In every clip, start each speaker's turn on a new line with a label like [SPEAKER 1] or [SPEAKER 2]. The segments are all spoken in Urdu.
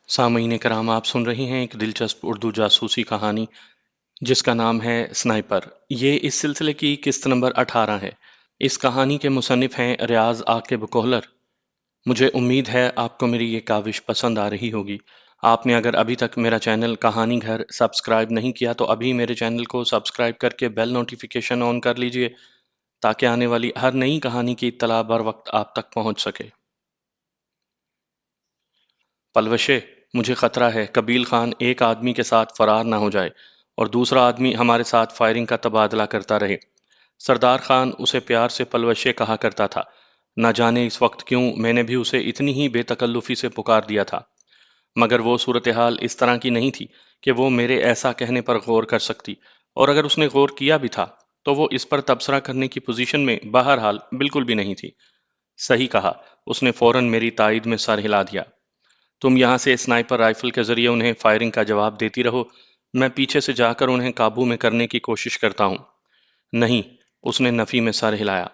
[SPEAKER 1] سامعین کرام، آپ سن رہے ہیں ایک دلچسپ اردو جاسوسی کہانی جس کا نام ہے سنائپر۔ یہ اس سلسلے کی قسط نمبر 18 ہے۔ اس کہانی کے مصنف ہیں ریاض عاقب کوہلر۔ مجھے امید ہے آپ کو میری یہ کاوش پسند آ رہی ہوگی۔ آپ نے اگر ابھی تک میرا چینل کہانی گھر سبسکرائب نہیں کیا تو ابھی میرے چینل کو سبسکرائب کر کے بیل نوٹیفیکیشن آن کر لیجئے تاکہ آنے والی ہر نئی کہانی کی اطلاع بر وقت آپ تک پہنچ سکے۔ پلوشے، مجھے خطرہ ہے قبیل خان ایک آدمی کے ساتھ فرار نہ ہو جائے اور دوسرا آدمی ہمارے ساتھ فائرنگ کا تبادلہ کرتا رہے۔ سردار خان اسے پیار سے پلوشے کہا کرتا تھا۔ نہ جانے اس وقت کیوں میں نے بھی اسے اتنی ہی بے تکلفی سے پکار دیا تھا، مگر وہ صورتحال اس طرح کی نہیں تھی کہ وہ میرے ایسا کہنے پر غور کر سکتی، اور اگر اس نے غور کیا بھی تھا تو وہ اس پر تبصرہ کرنے کی پوزیشن میں بہرحال بالکل بھی نہیں تھی۔ صحیح کہا، اس نے فوراً میری تائید میں سر ہلا دیا۔ تم یہاں سے سنائپر رائفل کے ذریعے انہیں فائرنگ کا جواب دیتی رہو، میں پیچھے سے جا کر انہیں قابو میں کرنے کی کوشش کرتا ہوں۔ نہیں، اس نے نفی میں سر ہلایا۔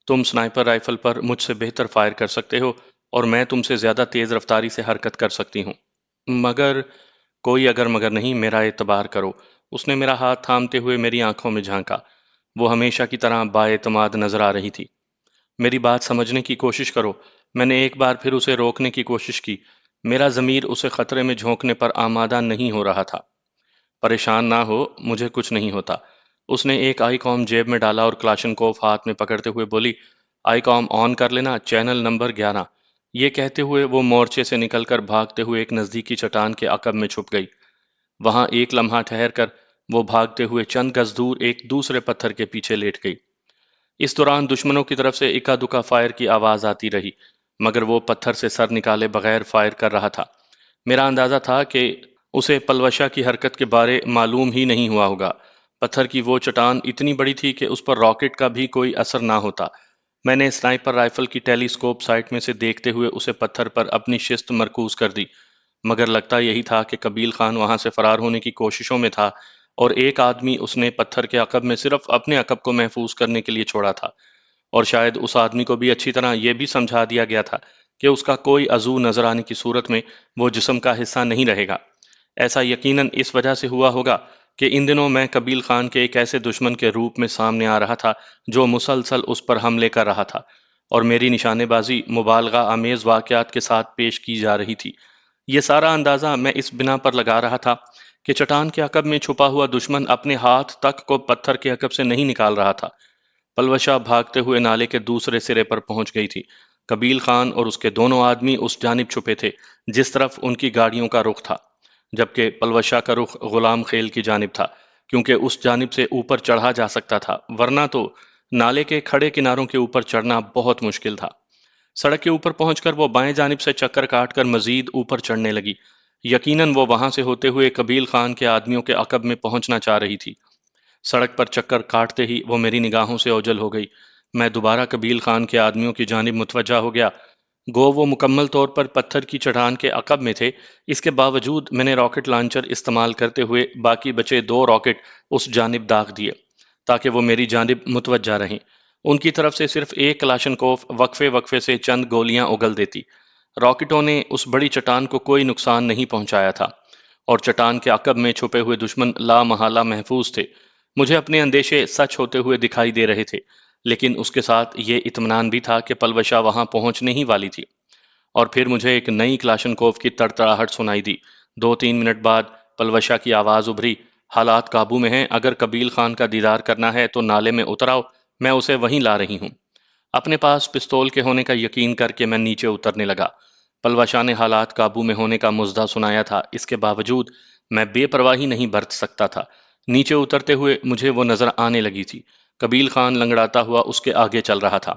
[SPEAKER 1] تم سنائپر رائفل پر مجھ سے بہتر فائر کر سکتے ہو اور میں تم سے زیادہ تیز رفتاری سے حرکت کر سکتی ہوں۔ مگر کوئی اگر مگر نہیں، میرا اعتبار کرو۔ اس نے میرا ہاتھ تھامتے ہوئے میری آنکھوں میں جھانکا۔ وہ ہمیشہ کی طرح بااعتماد نظر آ رہی تھی۔ میری بات سمجھنے کی کوشش کرو۔ میں نے ایک بار پھر اسے روکنے کی کوشش کی۔ میرا ضمیر اسے خطرے میں جھونکنے پر آمادہ نہیں ہو رہا تھا۔ پریشان نہ ہو، مجھے کچھ نہیں ہوتا۔ اس نے ایک آئی کام جیب میں ڈالا اور کلاشنکوف ہاتھ میں پکڑتے ہوئے بولی، آئی کام آن کر لینا، چینل نمبر 11۔ یہ کہتے ہوئے وہ مورچے سے نکل کر بھاگتے ہوئے ایک نزدیکی چٹان کے عقب میں چھپ گئی۔ وہاں ایک لمحہ ٹھہر کر وہ بھاگتے ہوئے چند گز دور ایک دوسرے پتھر کے پیچھے لیٹ گئی۔ اس دوران دشمنوں کی طرف سے اکا دکا فائر کی آواز آتی رہی، مگر وہ پتھر سے سر نکالے بغیر فائر کر رہا تھا۔ میرا اندازہ تھا کہ اسے پلوشہ کی حرکت کے بارے معلوم ہی نہیں ہوا ہوگا۔ پتھر کی وہ چٹان اتنی بڑی تھی کہ اس پر راکٹ کا بھی کوئی اثر نہ ہوتا۔ میں نے سنائپر رائفل کی ٹیلی اسکوپ سائٹ میں سے دیکھتے ہوئے اسے پتھر پر اپنی شست مرکوز کر دی، مگر لگتا یہی تھا کہ قبیل خان وہاں سے فرار ہونے کی کوششوں میں تھا اور ایک آدمی اس نے پتھر کے عقب میں صرف اپنے عقب کو محفوظ کرنے کے لیے چھوڑا تھا، اور شاید اس آدمی کو بھی اچھی طرح یہ بھی سمجھا دیا گیا تھا کہ اس کا کوئی عضو نظر آنے کی صورت میں وہ جسم کا حصہ نہیں رہے گا۔ ایسا یقیناً اس وجہ سے ہوا ہوگا کہ ان دنوں میں قبیل خان کے ایک ایسے دشمن کے روپ میں سامنے آ رہا تھا جو مسلسل اس پر حملے کر رہا تھا، اور میری نشانے بازی مبالغہ آمیز واقعات کے ساتھ پیش کی جا رہی تھی۔ یہ سارا اندازہ میں اس بنا پر لگا رہا تھا کہ چٹان کے عقب میں چھپا ہوا دشمن اپنے ہاتھ تک کو پتھر کے عقب سے نہیں نکال رہا تھا۔ پلوشہ بھاگتے ہوئے نالے کے دوسرے سرے پر پہنچ گئی تھی۔ قبیل خان اور اس کے دونوں آدمی اس جانب چھپے تھے جس طرف ان کی گاڑیوں کا رخ تھا، جبکہ پلوشہ کا رخ غلام خیل کی جانب تھا، کیونکہ اس جانب سے اوپر چڑھا جا سکتا تھا، ورنہ تو نالے کے کھڑے کناروں کے اوپر چڑھنا بہت مشکل تھا۔ سڑک کے اوپر پہنچ کر وہ بائیں جانب سے چکر کاٹ کر مزید اوپر چڑھنے لگی۔ یقیناً وہ وہاں سے ہوتے ہوئے قبیل خان کے آدمیوں کے عقب میں پہنچنا چاہ رہی تھی۔ سڑک پر چکر کاٹتے ہی وہ میری نگاہوں سے اوجھل ہو گئی۔ میں دوبارہ قبیل خان کے آدمیوں کی جانب متوجہ ہو گیا۔ گو وہ مکمل طور پر پتھر کی چٹان کے عقب میں تھے، اس کے باوجود میں نے راکٹ لانچر استعمال کرتے ہوئے باقی بچے 2 راکٹ اس جانب داغ دیے تاکہ وہ میری جانب متوجہ رہیں۔ ان کی طرف سے صرف ایک کلاشنکوف وقفے وقفے سے چند گولیاں اگل دیتی۔ راکٹوں نے اس بڑی چٹان کو کوئی نقصان نہیں پہنچایا تھا، اور چٹان کے عقب میں چھپے ہوئے دشمن لا محالہ محفوظ تھے۔ مجھے اپنے اندیشے سچ ہوتے ہوئے دکھائی دے رہے تھے، لیکن اس کے ساتھ یہ اطمینان بھی تھا کہ پلوشہ وہاں پہنچنے ہی والی تھی۔ اور پھر مجھے ایک نئی کلاشنکوف کی تڑتڑاہٹ سنائی دی۔ 2-3 منٹ بعد پلوشہ کی آواز ابھری، حالات قابو میں ہیں، اگر قبیل خان کا دیدار کرنا ہے تو نالے میں اتر آؤ، میں اسے وہیں لا رہی ہوں۔ اپنے پاس پستول کے ہونے کا یقین کر کے میں نیچے اترنے لگا۔ پلوشہ نے حالات قابو میں ہونے کا مژدہ سنایا تھا، اس کے باوجود میں بے پرواہی نہیں برت سکتا تھا۔ نیچے اترتے ہوئے مجھے وہ نظر آنے لگی تھی۔ قبیل خان لنگڑاتا ہوا اس کے آگے چل رہا تھا۔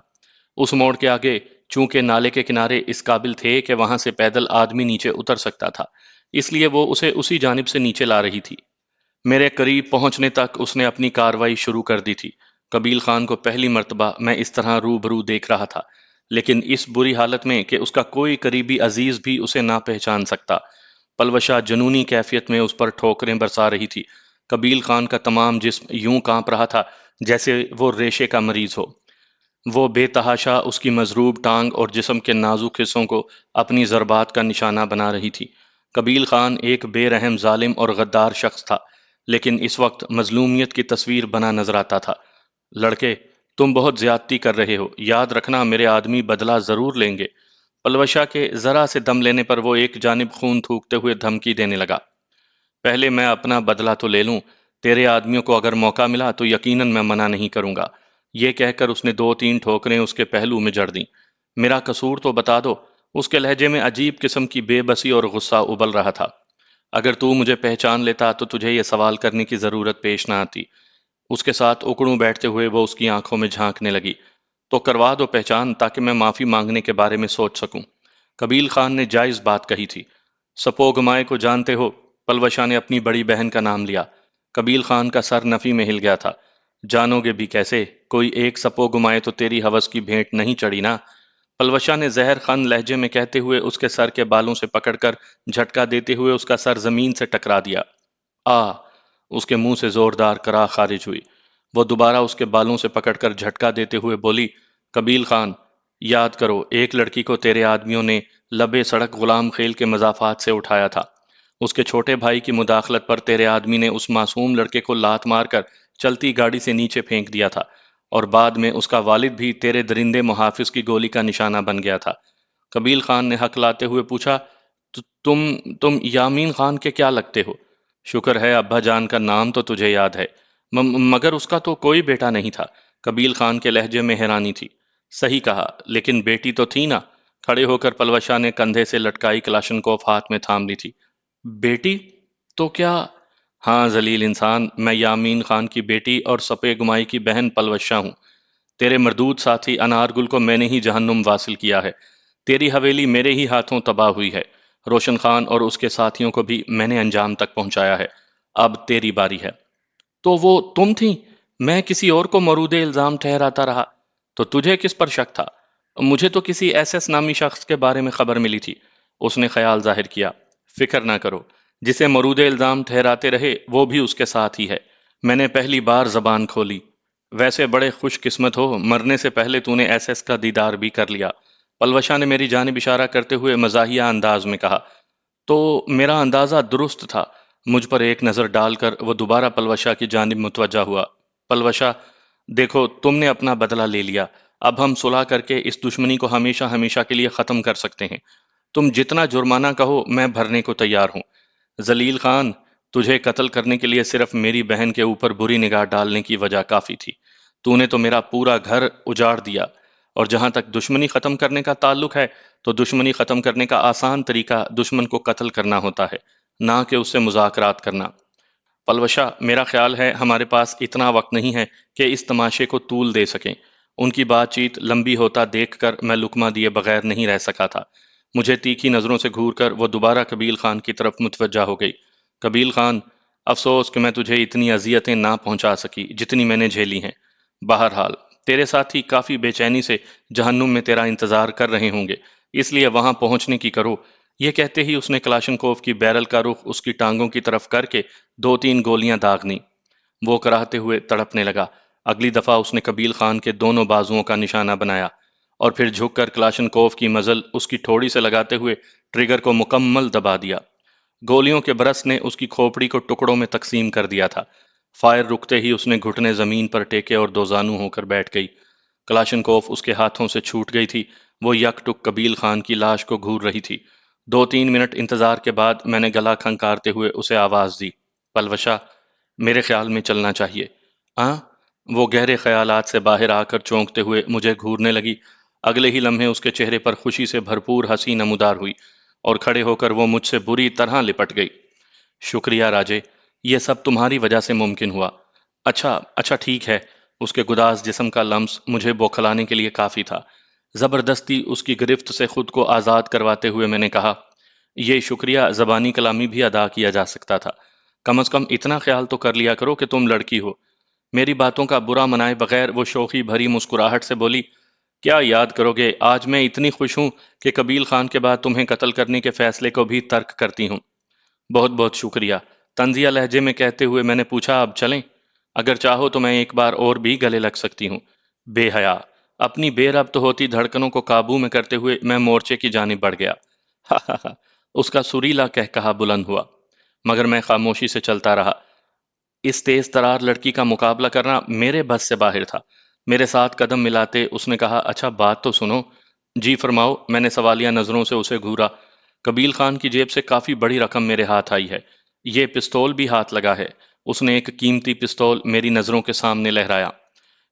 [SPEAKER 1] اس موڑ کے آگے، چونکہ نالے کے کنارے اس قابل تھے کہ وہاں سے پیدل آدمی نیچے اتر سکتا تھا، اس لیے وہ اسے اسی جانب سے نیچے لا رہی تھی۔ میرے قریب پہنچنے تک اس نے اپنی کارروائی شروع کر دی تھی۔ قبیل خان کو پہلی مرتبہ میں اس طرح روبرو دیکھ رہا تھا، لیکن اس بری حالت میں کہ اس کا کوئی قریبی عزیز بھی اسے نہ پہچان سکتا۔ پلوشہ جنونی کیفیت میں اس پر ٹھوکریں برسا رہی تھی۔ قبیل خان کا تمام جسم یوں کانپ رہا تھا جیسے وہ ریشے کا مریض ہو۔ وہ بے تحاشا اس کی مضروب ٹانگ اور جسم کے نازک حصوں کو اپنی ضربات کا نشانہ بنا رہی تھی۔ قبیل خان ایک بے رحم ظالم اور غدار شخص تھا، لیکن اس وقت مظلومیت کی تصویر بنا نظر آتا تھا۔ لڑکے، تم بہت زیادتی کر رہے ہو، یاد رکھنا میرے آدمی بدلہ ضرور لیں گے۔ پلوشا کے ذرا سے دم لینے پر وہ ایک جانب خون تھوکتے ہوئے دھمکی دینے لگا۔ پہلے میں اپنا بدلہ تو لے لوں، تیرے آدمیوں کو اگر موقع ملا تو یقیناً میں منع نہیں کروں گا۔ یہ کہہ کر اس نے دو تین ٹھوکریں اس کے پہلو میں جڑ دیں۔ میرا قصور تو بتا دو۔ اس کے لہجے میں عجیب قسم کی بے بسی اور غصہ ابل رہا تھا۔ اگر تو مجھے پہچان لیتا تو تجھے یہ سوال کرنے کی ضرورت پیش نہ آتی۔ اس کے ساتھ اکڑوں بیٹھتے ہوئے وہ اس کی آنکھوں میں جھانکنے لگی۔ تو کروا دو پہچان تاکہ میں معافی مانگنے کے بارے میں سوچ سکوں۔ قبیل خان نے جائز بات کہی تھی۔ سپو گمائے کو جانتے ہو؟ پلوشا نے اپنی بڑی بہن کا نام لیا۔ قبیل خان کا سر نفی میں ہل گیا تھا۔ جانو گے بھی کیسے؟ کوئی ایک سپو گمائے تو تیری ہوس کی بھینٹ نہیں چڑھی نا؟ پلوشا نے زہر خن لہجے میں کہتے ہوئے اس کے سر کے بالوں سے پکڑ کر جھٹکا دیتے ہوئے اس کا سر زمین سے ٹکرا دیا۔ آ! اس کے منہ سے زوردار کرا خارج ہوئی۔ وہ دوبارہ اس کے بالوں سے پکڑ کر جھٹکا دیتے ہوئے بولی، قبیل خان، یاد کرو ایک لڑکی کو تیرے آدمیوں نے لبے سڑک غلام خیل کے مضافات سے اٹھایا تھا۔ اس کے چھوٹے بھائی کی مداخلت پر تیرے آدمی نے اس معصوم لڑکے کو لات مار کر چلتی گاڑی سے نیچے پھینک دیا تھا، اور بعد میں اس کا والد بھی تیرے درندے محافظ کی گولی کا نشانہ بن گیا تھا۔ قبیل خان نے حق لاتے ہوئے پوچھا، تم یامین خان کے کیا لگتے ہو؟ شکر ہے ابا جان کا نام تو تجھے یاد ہے، مگر اس کا تو کوئی بیٹا نہیں تھا۔ قبیل خان کے لہجے میں حیرانی تھی۔ صحیح کہا، لیکن بیٹی تو تھی نا؟ کھڑے ہو کر پلوشا نے کندھے سے لٹکائی کلاشنکوف ہاتھ میں تھام لی تھی۔ بیٹی؟ تو کیا؟ ہاں ذلیل انسان، میں یامین خان کی بیٹی اور سپے گمائی کی بہن پلوشا ہوں۔ تیرے مردود ساتھی انارگل کو میں نے ہی جہنم واصل کیا ہے۔ تیری حویلی میرے ہی ہاتھوں تباہ ہوئی ہے۔ روشن خان اور اس کے ساتھیوں کو بھی میں نے انجام تک پہنچایا ہے۔ اب تیری باری ہے۔ تو وہ تم تھیں؟ میں کسی اور کو مورود الزام ٹھہراتا رہا۔ تو تجھے کس پر شک تھا؟ مجھے تو کسی ایس ایس نامی شخص کے بارے میں خبر ملی تھی۔ اس نے خیال ظاہر کیا۔ فکر نہ کرو، جسے مورود الزام ٹھہراتے رہے وہ بھی اس کے ساتھ ہی ہے۔ میں نے پہلی بار زبان کھولی۔ ویسے بڑے خوش قسمت ہو، مرنے سے پہلے تو نے ایس ایس کا دیدار بھی کر لیا۔ پلوشا نے میری جانب اشارہ کرتے ہوئے مزاحیہ انداز میں کہا۔ تو میرا اندازہ درست تھا۔ مجھ پر ایک نظر ڈال کر وہ دوبارہ پلوشا کی جانب متوجہ ہوا۔ پلوشا، دیکھو تم نے اپنا بدلہ لے لیا۔ اب ہم صلح کر کے اس دشمنی کو ہمیشہ ہمیشہ کے لیے ختم کر سکتے ہیں۔ تم جتنا جرمانہ کہو میں بھرنے کو تیار ہوں۔ ذلیل خان، تجھے قتل کرنے کے لیے صرف میری بہن کے اوپر بری نگاہ ڈالنے کی وجہ کافی تھی۔ تو نے تو میرا پورا گھر اجاڑ دیا، اور جہاں تک دشمنی ختم کرنے کا تعلق ہے تو دشمنی ختم کرنے کا آسان طریقہ دشمن کو قتل کرنا ہوتا ہے، نہ کہ اس سے مذاکرات کرنا۔ پلوشا، میرا خیال ہے ہمارے پاس اتنا وقت نہیں ہے کہ اس تماشے کو طول دے سکیں۔ ان کی بات چیت لمبی ہوتا دیکھ کر میں لقمہ دیے بغیر نہیں رہ سکا تھا۔ مجھے تیکھی نظروں سے گھور کر وہ دوبارہ قبیل خان کی طرف متوجہ ہو گئی۔ قبیل خان، افسوس کہ میں تجھے اتنی اذیتیں نہ پہنچا سکی جتنی میں نے جھیلی ہیں۔ بہرحال تیرے ساتھی کافی بے چینی سے جہنم میں تیرا انتظار کر رہے ہوں گے، اس لیے وہاں پہنچنے کی کرو۔ یہ کہتے ہی اس نے کلاشنکوف کی بیرل کا رخ اس کی ٹانگوں کی طرف کر کے دو تین گولیاں داغ دیں۔ وہ کراہتے ہوئے تڑپنے لگا۔ اگلی دفعہ اس نے قبیل خان کے دونوں بازوؤں کا نشانہ بنایا، اور پھر جھک کر کلاشنکوف کی مزل اس کی ٹھوڑی سے لگاتے ہوئے ٹریگر کو مکمل دبا دیا۔ گولیوں کے برس نے اس کی کھوپڑی کو ٹکڑوں میں تقسیم کر دیا تھا۔ فائر رکتے ہی اس نے گھٹنے زمین پر ٹیکے اور دوزانو ہو کر بیٹھ گئی۔ کلاشنکوف اس کے ہاتھوں سے چھوٹ گئی تھی۔ وہ یک ٹک قبیل خان کی لاش کو گھور رہی تھی۔ دو تین منٹ انتظار کے بعد میں نے گلا کھنکارتے ہوئے اسے آواز دی، پلوشا، میرے خیال میں چلنا چاہیے۔ آں؟ وہ گہرے خیالات سے باہر آ کر چونکتے ہوئے مجھے گھورنے لگی۔ اگلے ہی لمحے اس کے چہرے پر خوشی سے بھرپور ہنسی نمودار ہوئی، اور کھڑے ہو کر وہ مجھ سے بری طرح لپٹ گئی۔ شکریہ راجے، یہ سب تمہاری وجہ سے ممکن ہوا۔ اچھا ٹھیک ہے۔ اس کے گداز جسم کا لمس مجھے بوکھلانے کے لیے کافی تھا۔ زبردستی اس کی گرفت سے خود کو آزاد کرواتے ہوئے میں نے کہا، یہ شکریہ زبانی کلامی بھی ادا کیا جا سکتا تھا۔ کم از کم اتنا خیال تو کر لیا کرو کہ تم لڑکی ہو۔ میری باتوں کا برا منائے بغیر وہ شوخی بھری مسکراہٹ سے بولی، کیا یاد کرو گے، آج میں اتنی خوش ہوں کہ قبیل خان کے بعد تمہیں قتل کرنے کے فیصلے کو بھی ترک کرتی ہوں۔ بہت بہت شکریہ، طنزیہ لہجے میں کہتے ہوئے میں نے پوچھا، اب چلیں؟ اگر چاہو تو میں ایک بار اور بھی گلے لگ سکتی ہوں۔ بے حیا! اپنی بے ربط ہوتی دھڑکنوں کو قابو میں کرتے ہوئے میں مورچے کی جانب بڑھ گیا۔ اس کا سریلا کہکہا بلند ہوا، مگر میں خاموشی سے چلتا رہا۔ اس تیز ترار لڑکی کا مقابلہ کرنا میرے بس سے باہر تھا۔ میرے ساتھ قدم ملاتے اس نے کہا، اچھا بات تو سنو۔ جی فرماؤ، میں نے سوالیہ نظروں سے اسے گھورا۔ قبیل خان کی جیب سے کافی بڑی رقم میرے ہاتھ آئی ہے، یہ پستول بھی ہاتھ لگا ہے۔ اس نے ایک قیمتی پستول میری نظروں کے سامنے لہرایا۔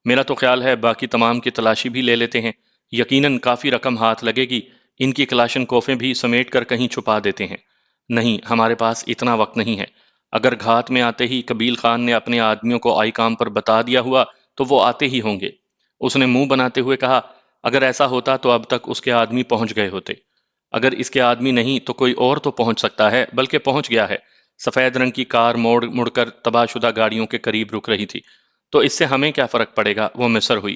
[SPEAKER 1] میرا تو خیال ہے باقی تمام کی تلاشی بھی لے لیتے ہیں، یقیناً کافی رقم ہاتھ لگے گی، ان کی کلاشن کوفیں بھی سمیٹ کر کہیں چھپا دیتے ہیں۔ نہیں، ہمارے پاس اتنا وقت نہیں ہے۔ اگر گھات میں آتے ہی قبیل خان نے اپنے آدمیوں کو آئی کام پر بتا دیا ہوا تو وہ آتے ہی ہوں گے۔ اس نے منہ بناتے ہوئے کہا، اگر ایسا ہوتا تو اب تک اس کے آدمی پہنچ گئے ہوتے۔ اگر اس کے آدمی نہیں تو کوئی اور تو پہنچ سکتا ہے، بلکہ پہنچ گیا ہے۔ سفید رنگ کی کار موڑ مڑ کر تباہ شدہ گاڑیوں کے قریب رک رہی تھی۔ تو اس سے ہمیں کیا فرق پڑے گا؟ وہ مصر ہوئی۔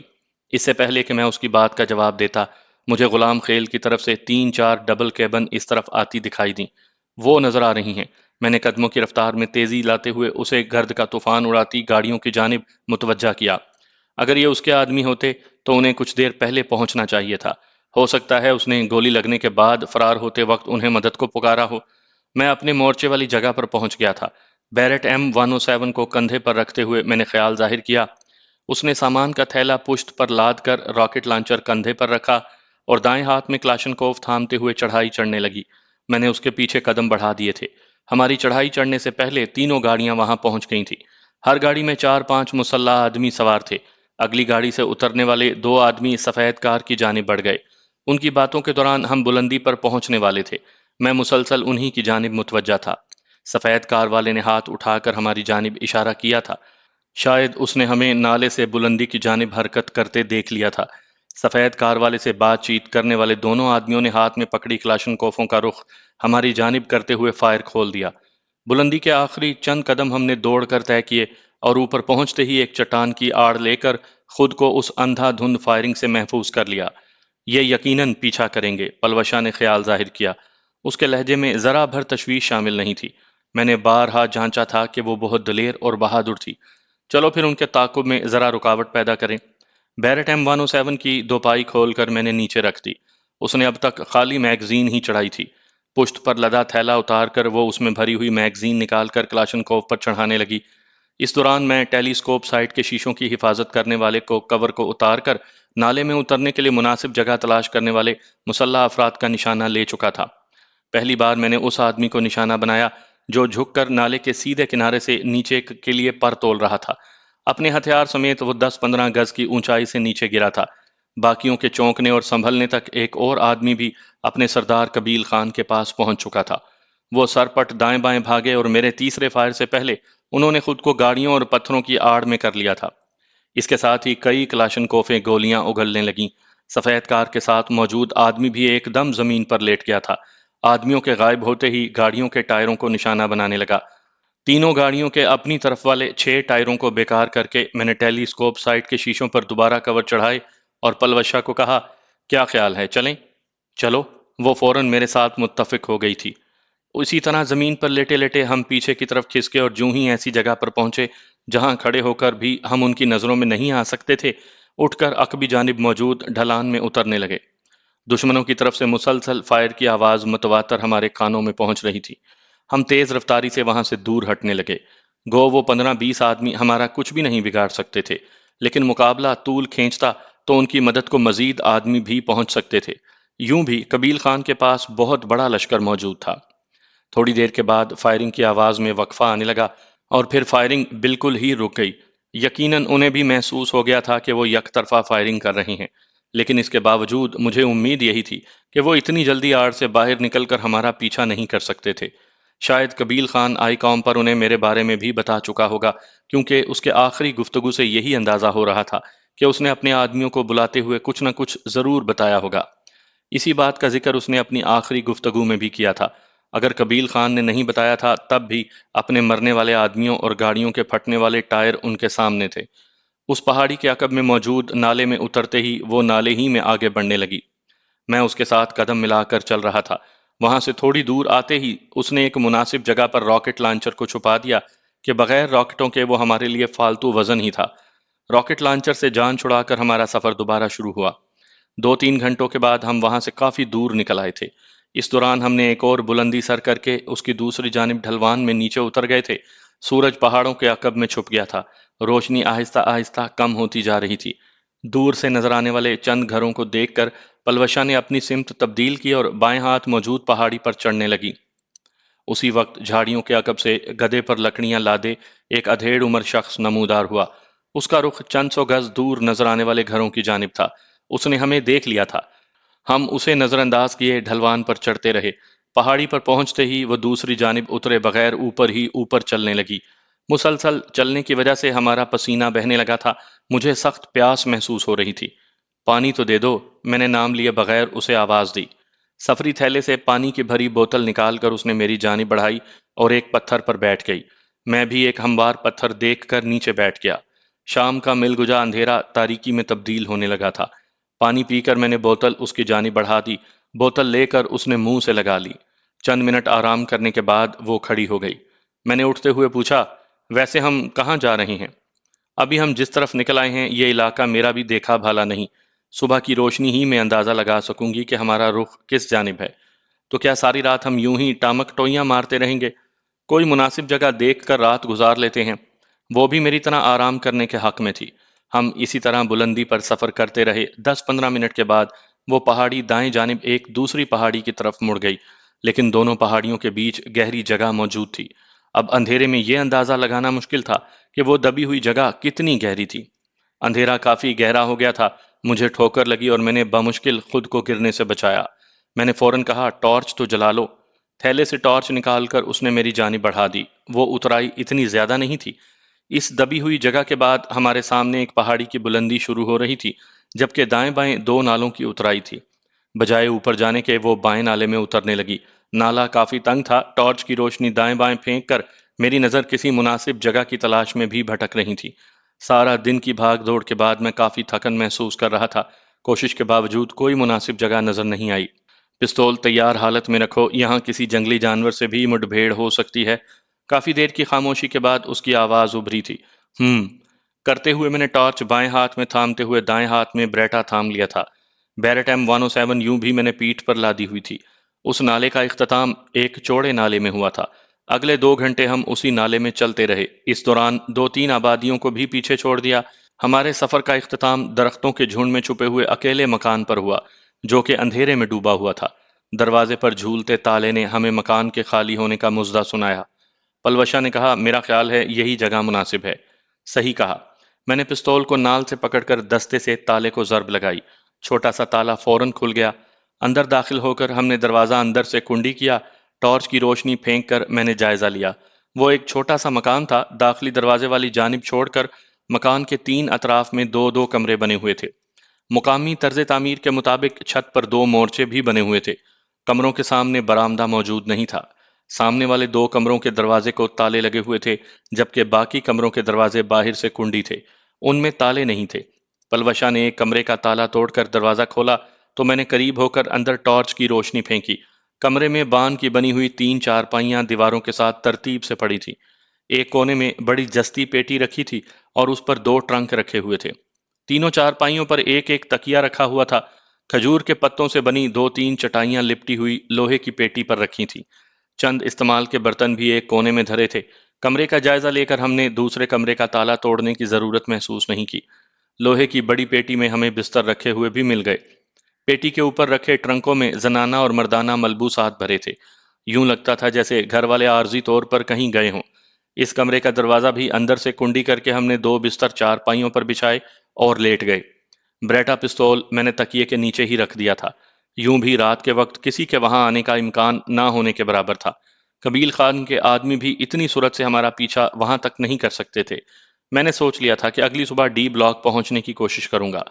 [SPEAKER 1] اس سے پہلے کہ میں اس کی بات کا جواب دیتا، مجھے غلام خیل کی طرف سے 3-4 ڈبل کیبن اس طرف آتی دکھائی دیں۔ وہ نظر آ رہی ہیں۔ میں نے قدموں کی رفتار میں تیزی لاتے ہوئے اسے گرد کا طوفان اڑاتی گاڑیوں کی جانب متوجہ کیا۔ اگر یہ اس کے آدمی ہوتے تو انہیں کچھ دیر پہلے پہنچنا چاہیے تھا۔ ہو سکتا ہے اس نے گولی لگنے کے بعد فرار ہوتے وقت انہیں مدد کو پکارا ہو۔ میں اپنے مورچے والی جگہ پر پہنچ گیا تھا۔ بیرٹ M107 کو کندھے پر رکھتے ہوئے میں نے خیال ظاہر کیا۔ اس نے سامان کا تھیلا پشت پر لاد کر راکٹ لانچر کندھے پر رکھا اور دائیں ہاتھ میں کلاشنکوف تھامتے ہوئے چڑھائی چڑھنے لگی۔ میں نے اس کے پیچھے قدم بڑھا دیے تھے۔ ہماری چڑھائی چڑھنے سے پہلے تینوں گاڑیاں وہاں پہنچ گئی تھیں۔ ہر گاڑی میں 4-5 مسلح آدمی سوار تھے۔ اگلی گاڑی سے اترنے والے 2 آدمی سفید کار کی جانب بڑھ گئے۔ ان کی باتوں کے دوران ہم بلندی پر پہنچنے والے تھے۔ میں مسلسل انہی کی جانب متوجہ تھا۔ سفید کار والے نے ہاتھ اٹھا کر ہماری جانب اشارہ کیا تھا۔ شاید اس نے ہمیں نالے سے بلندی کی جانب حرکت کرتے دیکھ لیا تھا۔ سفید کار والے سے بات چیت کرنے والے دونوں آدمیوں نے ہاتھ میں پکڑی کلاشن کوفوں کا رخ ہماری جانب کرتے ہوئے فائر کھول دیا۔ بلندی کے آخری چند قدم ہم نے دوڑ کر طے کیے اور اوپر پہنچتے ہی ایک چٹان کی آڑ لے کر خود کو اس اندھا دھند فائرنگ سے محفوظ کر لیا۔ یہ یقیناً پیچھا کریں گے، پلوشا نے خیال ظاہر کیا۔ اس کے لہجے میں ذرا بھر تشویش شامل نہیں تھی۔ میں نے بارہا جانچا تھا کہ وہ بہت دلیر اور بہادر تھی۔ چلو پھر ان کے تعاقب میں ذرا رکاوٹ پیدا کریں۔ بیرٹ M107 کی دوپائی کھول کر میں نے نیچے رکھ دی۔ اس نے اب تک خالی میگزین ہی چڑھائی تھی۔ پشت پر لدا تھیلا اتار کر وہ اس میں بھری ہوئی میگزین نکال کر کلاشنکوف پر چڑھانے لگی۔ اس دوران میں ٹیلی اسکوپ سائٹ کے شیشوں کی حفاظت کرنے والے کو کور کو اتار کر نالے میں اترنے کے لیے مناسب جگہ تلاش کرنے والے مسلح افراد کا نشانہ لے چکا تھا۔ پہلی بار میں نے اس آدمی کو نشانہ بنایا جو جھک کر نالے کے سیدھے کنارے سے نیچے کے لیے پر تول رہا تھا۔ اپنے ہتھیار سمیت وہ 10-15 گز کی اونچائی سے نیچے گرا تھا۔ باقیوں کے چونکنے اور سنبھلنے تک ایک اور آدمی بھی اپنے سردار قبیل خان کے پاس پہنچ چکا تھا۔ وہ سرپٹ دائیں بائیں بھاگے اور میرے تیسرے فائر سے پہلے انہوں نے خود کو گاڑیوں اور پتھروں کی آڑ میں کر لیا تھا۔ اس کے ساتھ ہی کئی کلاشن کوفیں گولیاں اگلنے لگیں۔ سفید کار کے ساتھ موجود آدمی بھی ایک دم زمین پر لیٹ گیا تھا۔ آدمیوں کے غائب ہوتے ہی گاڑیوں کے ٹائروں کو نشانہ بنانے لگا۔ تینوں گاڑیوں کے اپنی طرف والے 6 ٹائروں کو بیکار کر کے میں نے ٹیلی اسکوپ سائٹ کے شیشوں پر دوبارہ کور چڑھائے اور پلوشا کو کہا، کیا خیال ہے، چلیں؟ چلو۔ وہ فوراً میرے ساتھ متفق ہو گئی تھی۔ اسی طرح زمین پر لیٹے لیٹے ہم پیچھے کی طرف کھسکے اور جوں ہی ایسی جگہ پر پہنچے جہاں کھڑے ہو کر بھی ہم ان کی نظروں میں نہیں آ سکتے تھے، اٹھ کر عقبی جانب موجود ڈھلان میں اترنے لگے۔ دشمنوں کی طرف سے مسلسل فائر کی آواز متواتر ہمارے کانوں میں پہنچ رہی تھی۔ ہم تیز رفتاری سے وہاں سے دور ہٹنے لگے۔ گو وہ 15-20 آدمی ہمارا کچھ بھی نہیں بگاڑ سکتے تھے، لیکن مقابلہ طول کھینچتا تو ان کی مدد کو مزید آدمی بھی پہنچ سکتے تھے۔ یوں بھی قبیل خان کے پاس بہت بڑا لشکر موجود تھا۔ تھوڑی دیر کے بعد فائرنگ کی آواز میں وقفہ آنے لگا اور پھر فائرنگ بالکل ہی رک گئی۔ یقیناً انہیں بھی محسوس ہو گیا تھا کہ وہ یک طرفہ فائرنگ کر رہے ہیں، لیکن اس کے باوجود مجھے امید یہی تھی کہ وہ اتنی جلدی آڑ سے باہر نکل کر ہمارا پیچھا نہیں کر سکتے تھے۔ شاید قبیل خان آئی کام پر انہیں میرے بارے میں بھی بتا چکا ہوگا، کیونکہ اس کے آخری گفتگو سے یہی اندازہ ہو رہا تھا کہ اس نے اپنے آدمیوں کو بلاتے ہوئے کچھ نہ کچھ ضرور بتایا ہوگا۔ اسی بات کا ذکر اس نے اپنی آخری گفتگو میں بھی کیا تھا۔ اگر قبیل خان نے نہیں بتایا تھا تب بھی اپنے مرنے والے آدمیوں اور گاڑیوں کے پھٹنے والے ٹائر ان کے سامنے تھے۔ اس پہاڑی کے عقب میں موجود نالے میں اترتے ہی وہ نالے ہی میں آگے بڑھنے لگی۔ میں اس کے ساتھ قدم ملا کر چل رہا تھا۔ وہاں سے تھوڑی دور آتے ہی اس نے ایک مناسب جگہ پر راکٹ لانچر کو چھپا دیا کہ بغیر راکٹوں کے وہ ہمارے لیے فالتو وزن ہی تھا۔ راکٹ لانچر سے جان چھڑا کر ہمارا سفر دوبارہ شروع ہوا۔ 2-3 گھنٹوں کے بعد ہم وہاں سے کافی دور نکل آئے تھے۔ اس دوران ہم نے ایک اور بلندی سر کر کے اس کی دوسری جانب ڈھلوان میں نیچے اتر گئے تھے۔ سورج پہاڑوں کے عقب میں چھپ گیا تھا، روشنی آہستہ آہستہ کم ہوتی جا رہی تھی۔ دور سے نظر آنے والے چند گھروں کو دیکھ کر پلوشا نے اپنی سمت تبدیل کی اور بائیں ہاتھ موجود پہاڑی پر چڑھنے لگی۔ اسی وقت جھاڑیوں کے عقب سے گدھے پر لکڑیاں لادے ایک ادھیڑ عمر شخص نمودار ہوا۔ اس کا رخ چند سو گز دور نظر آنے والے گھروں کی جانب تھا۔ اس نے ہمیں دیکھ لیا تھا۔ ہم اسے نظر انداز کیے ڈھلوان پر چڑھتے رہے۔ پہاڑی پر پہنچتے ہی وہ دوسری جانب اترے بغیر اوپر ہی اوپر چلنے لگی۔ مسلسل چلنے کی وجہ سے ہمارا پسینہ بہنے لگا تھا۔ مجھے سخت پیاس محسوس ہو رہی تھی۔ پانی تو دے دو، میں نے نام لیے بغیر اسے آواز دی۔ سفری تھیلے سے پانی کی بھری بوتل نکال کر اس نے میری جانب بڑھائی اور ایک پتھر پر بیٹھ گئی۔ میں بھی ایک ہموار پتھر دیکھ کر نیچے بیٹھ گیا۔ شام کا مل گجا اندھیرا تاریکی میں تبدیل ہونے لگا تھا۔ پانی پی کر میں نے بوتل اس کی جانب بڑھا دی۔ بوتل لے کر اس نے منہ سے لگا لی۔ چند منٹ آرام کرنے کے بعد وہ کھڑی ہو گئی۔ میں نے اٹھتے ہوئے پوچھا، ویسے ہم کہاں جا رہے ہیں؟ ابھی ہم جس طرف نکل آئے ہیں یہ علاقہ میرا بھی دیکھا بھالا نہیں۔ صبح کی روشنی ہی میں اندازہ لگا سکوں گی کہ ہمارا رخ کس جانب ہے۔ تو کیا ساری رات ہم یوں ہی ٹامک ٹوئیاں مارتے رہیں گے؟ کوئی مناسب جگہ دیکھ کر رات گزار لیتے ہیں۔ وہ بھی میری طرح آرام کرنے کے حق میں تھی۔ ہم اسی طرح بلندی پر سفر کرتے رہے۔ 10-15 منٹ کے بعد وہ پہاڑی دائیں جانب ایک دوسری پہاڑی کی طرف مڑ گئی، لیکن دونوں پہاڑیوں کے بیچ گہری جگہ موجود تھی۔ اب اندھیرے میں یہ اندازہ لگانا مشکل تھا کہ وہ دبی ہوئی جگہ کتنی گہری تھی۔ اندھیرا کافی گہرا ہو گیا تھا۔ مجھے ٹھوکر لگی اور میں نے بمشکل خود کو گرنے سے بچایا۔ میں نے فوراً کہا، ٹارچ تو جلا لو۔ تھیلے سے ٹارچ نکال کر اس نے میری جانب بڑھا دی۔ وہ اترائی اتنی زیادہ نہیں تھی۔ اس دبی ہوئی جگہ کے بعد ہمارے سامنے ایک پہاڑی کی بلندی شروع ہو رہی تھی، جبکہ دائیں بائیں 2 نالوں کی اترائی تھی۔ بجائے اوپر جانے کے وہ بائیں نالے میں اترنے لگی۔ نالا کافی تنگ تھا۔ ٹارچ کی روشنی دائیں بائیں پھینک کر میری نظر کسی مناسب جگہ کی تلاش میں بھی بھٹک رہی تھی۔ سارا دن کی بھاگ دوڑ کے بعد میں کافی تھکن محسوس کر رہا تھا۔ کوشش کے باوجود کوئی مناسب جگہ نظر نہیں آئی۔ پستول تیار حالت میں رکھو، یہاں کسی جنگلی جانور سے بھی مٹ بھیڑ ہو سکتی ہے۔ کافی دیر کی خاموشی کے بعد اس کی آواز ابھری تھی، کرتے ہوئے میں نے ٹارچ بائیں ہاتھ میں تھامتے ہوئے دائیں ہاتھ میں بریٹا تھام لیا تھا۔ بیرٹ M107 یوں بھی میں نے پیٹھ پر لادی ہوئی تھی۔ اس نالے کا اختتام ایک چوڑے نالے میں ہوا تھا۔ اگلے 2 گھنٹے ہم اسی نالے میں چلتے رہے۔ اس دوران 2-3 آبادیوں کو بھی پیچھے چھوڑ دیا۔ ہمارے سفر کا اختتام درختوں کے جھنڈ میں چھپے ہوئے اکیلے مکان پر ہوا، جو کہ اندھیرے میں ڈوبا ہوا تھا۔ دروازے پر جھولتے تالے نے ہمیں مکان کے خالی ہونے کا مژدہ سنایا۔ پلوشا نے کہا، میرا خیال ہے یہی جگہ مناسب ہے۔ صحیح کہا۔ میں نے پستول کو نال سے پکڑ کر دستے سے تالے کو ضرب لگائی۔ چھوٹا سا تالا فوراً کھل گیا۔ اندر داخل ہو کر ہم نے دروازہ اندر سے کنڈی کیا۔ ٹارچ کی روشنی پھینک کر میں نے جائزہ لیا۔ وہ ایک چھوٹا سا مکان تھا۔ داخلی دروازے والی جانب چھوڑ کر مکان کے 3 اطراف میں 2-2 کمرے بنے ہوئے تھے۔ مقامی طرز تعمیر کے مطابق چھت پر 2 مورچے بھی بنے ہوئے تھے۔ کمروں کے سامنے برآمدہ موجود نہیں تھا۔ سامنے والے 2 کمروں کے دروازے کو تالے لگے ہوئے تھے، جبکہ باقی کمروں کے دروازے باہر سے کنڈی تھے۔ ان میں تالے نہیں تھے۔ پلوشا نے ایک کمرے کا تالا توڑ کر دروازہ کھولا تو میں نے قریب ہو کر اندر ٹارچ کی روشنی پھینکی۔ کمرے میں بان کی بنی ہوئی 3 چارپائیاں دیواروں کے ساتھ ترتیب سے پڑی تھی۔ ایک کونے میں بڑی جستی پیٹی رکھی تھی اور اس پر 2 ٹرنک رکھے ہوئے تھے۔ تینوں چارپائیوں پر ایک ایک تکیا رکھا ہوا تھا۔ کھجور کے پتوں سے بنی 2-3 چٹائیاں لپٹی ہوئی لوہے کی پیٹی پر رکھی تھیں۔ چند استعمال کے برتن بھی ایک کونے میں دھرے تھے۔ کمرے کا جائزہ لے کر ہم نے دوسرے کمرے کا تالا توڑنے کی ضرورت محسوس نہیں کی۔ لوہے کی بڑی پیٹی میں ہمیں بستر رکھے ہوئے بھی مل گئے۔ پیٹی کے اوپر رکھے ٹرنکوں میں زنانہ اور مردانہ ملبوسات بھرے تھے۔ یوں لگتا تھا جیسے گھر والے عارضی طور پر کہیں گئے ہوں۔ اس کمرے کا دروازہ بھی اندر سے کنڈی کر کے ہم نے 2 بستر چارپائیوں پر بچھائے اور لیٹ گئے۔ بریٹا پستول میں نے تکیے کے نیچے ہی رکھ دیا تھا۔ یوں بھی رات کے وقت کسی کے وہاں آنے کا امکان نہ ہونے کے برابر تھا۔ قبیل خان کے آدمی بھی اتنی صورت سے ہمارا پیچھا وہاں تک نہیں کر سکتے تھے۔ میں نے سوچ لیا تھا کہ اگلی صبح ڈی بلاک پہنچنے کی کوشش کروں گا۔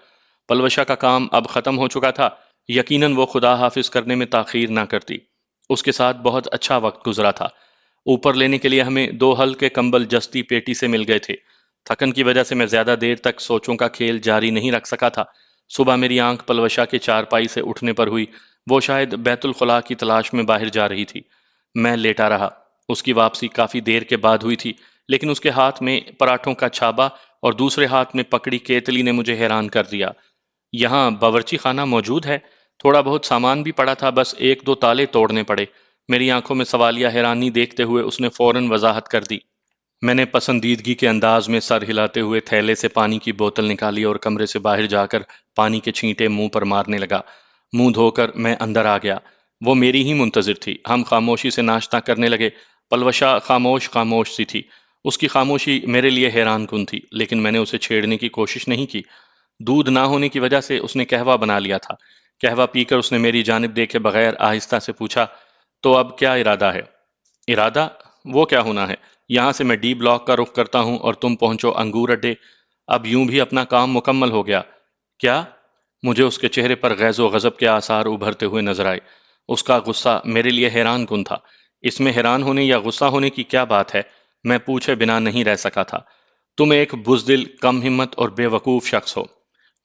[SPEAKER 1] پلوشا کا کام اب ختم ہو چکا تھا۔ یقیناً وہ خدا حافظ کرنے میں تاخیر نہ کرتی۔ اس کے ساتھ بہت اچھا وقت گزرا تھا۔ اوپر لینے کے لیے ہمیں 2 ہلکے کمبل جستی پیٹی سے مل گئے تھے۔ تھکن کی وجہ سے میں زیادہ دیر تک سوچوں کا کھیل جاری نہیں رکھ سکا تھا۔ صبح میری آنکھ پلوشا کے چارپائی سے اٹھنے پر ہوئی۔ وہ شاید بیت الخلاء کی تلاش میں باہر جا رہی تھی۔ میں لیٹا رہا۔ اس کی واپسی کافی دیر کے بعد ہوئی تھی، لیکن اس کے ہاتھ میں پراٹھوں کا چھابا اور دوسرے ہاتھ میں پکڑی کیتلی نے مجھے حیران کر دیا۔ یہاں باورچی خانہ موجود ہے؟ تھوڑا بہت سامان بھی پڑا تھا، بس ایک دو تالے توڑنے پڑے۔ میری آنکھوں میں سوالیہ حیرانی دیکھتے ہوئے اس نے فوراً وضاحت کر دی۔ میں نے پسندیدگی کے انداز میں سر ہلاتے ہوئے تھیلے سے پانی کی بوتل نکالی اور کمرے سے باہر جا کر پانی کے چھینٹے منہ پر مارنے لگا۔ منہ دھو کر میں اندر آ گیا۔ وہ میری ہی منتظر تھی۔ ہم خاموشی سے ناشتہ کرنے لگے۔ پلوشا خاموش خاموش سی تھی۔ اس کی خاموشی میرے لیے حیران کن تھی، لیکن میں نے اسے چھیڑنے کی کوشش نہیں کی۔ دودھ نہ ہونے کی وجہ سے اس نے قہوہ بنا لیا تھا۔ قہوہ پی کر اس نے میری جانب دیکھے بغیر آہستہ سے پوچھا، تو اب کیا ارادہ ہے؟ ارادہ؟ وہ کیا ہونا ہے؟ یہاں سے میں ڈی بلاک کا رخ کرتا ہوں اور تم پہنچو انگور اڈے۔ اب یوں بھی اپنا کام مکمل ہو گیا۔ کیا؟ مجھے اس کے چہرے پر غیظ و غضب کے آثار ابھرتے ہوئے نظر آئے۔ اس کا غصہ میرے لیے حیران کن تھا۔ اس میں حیران ہونے یا غصہ ہونے کی کیا بات ہے؟ میں پوچھے بنا نہیں رہ سکا تھا۔ تم ایک بزدل، کم ہمت اور بے وقوف شخص ہو۔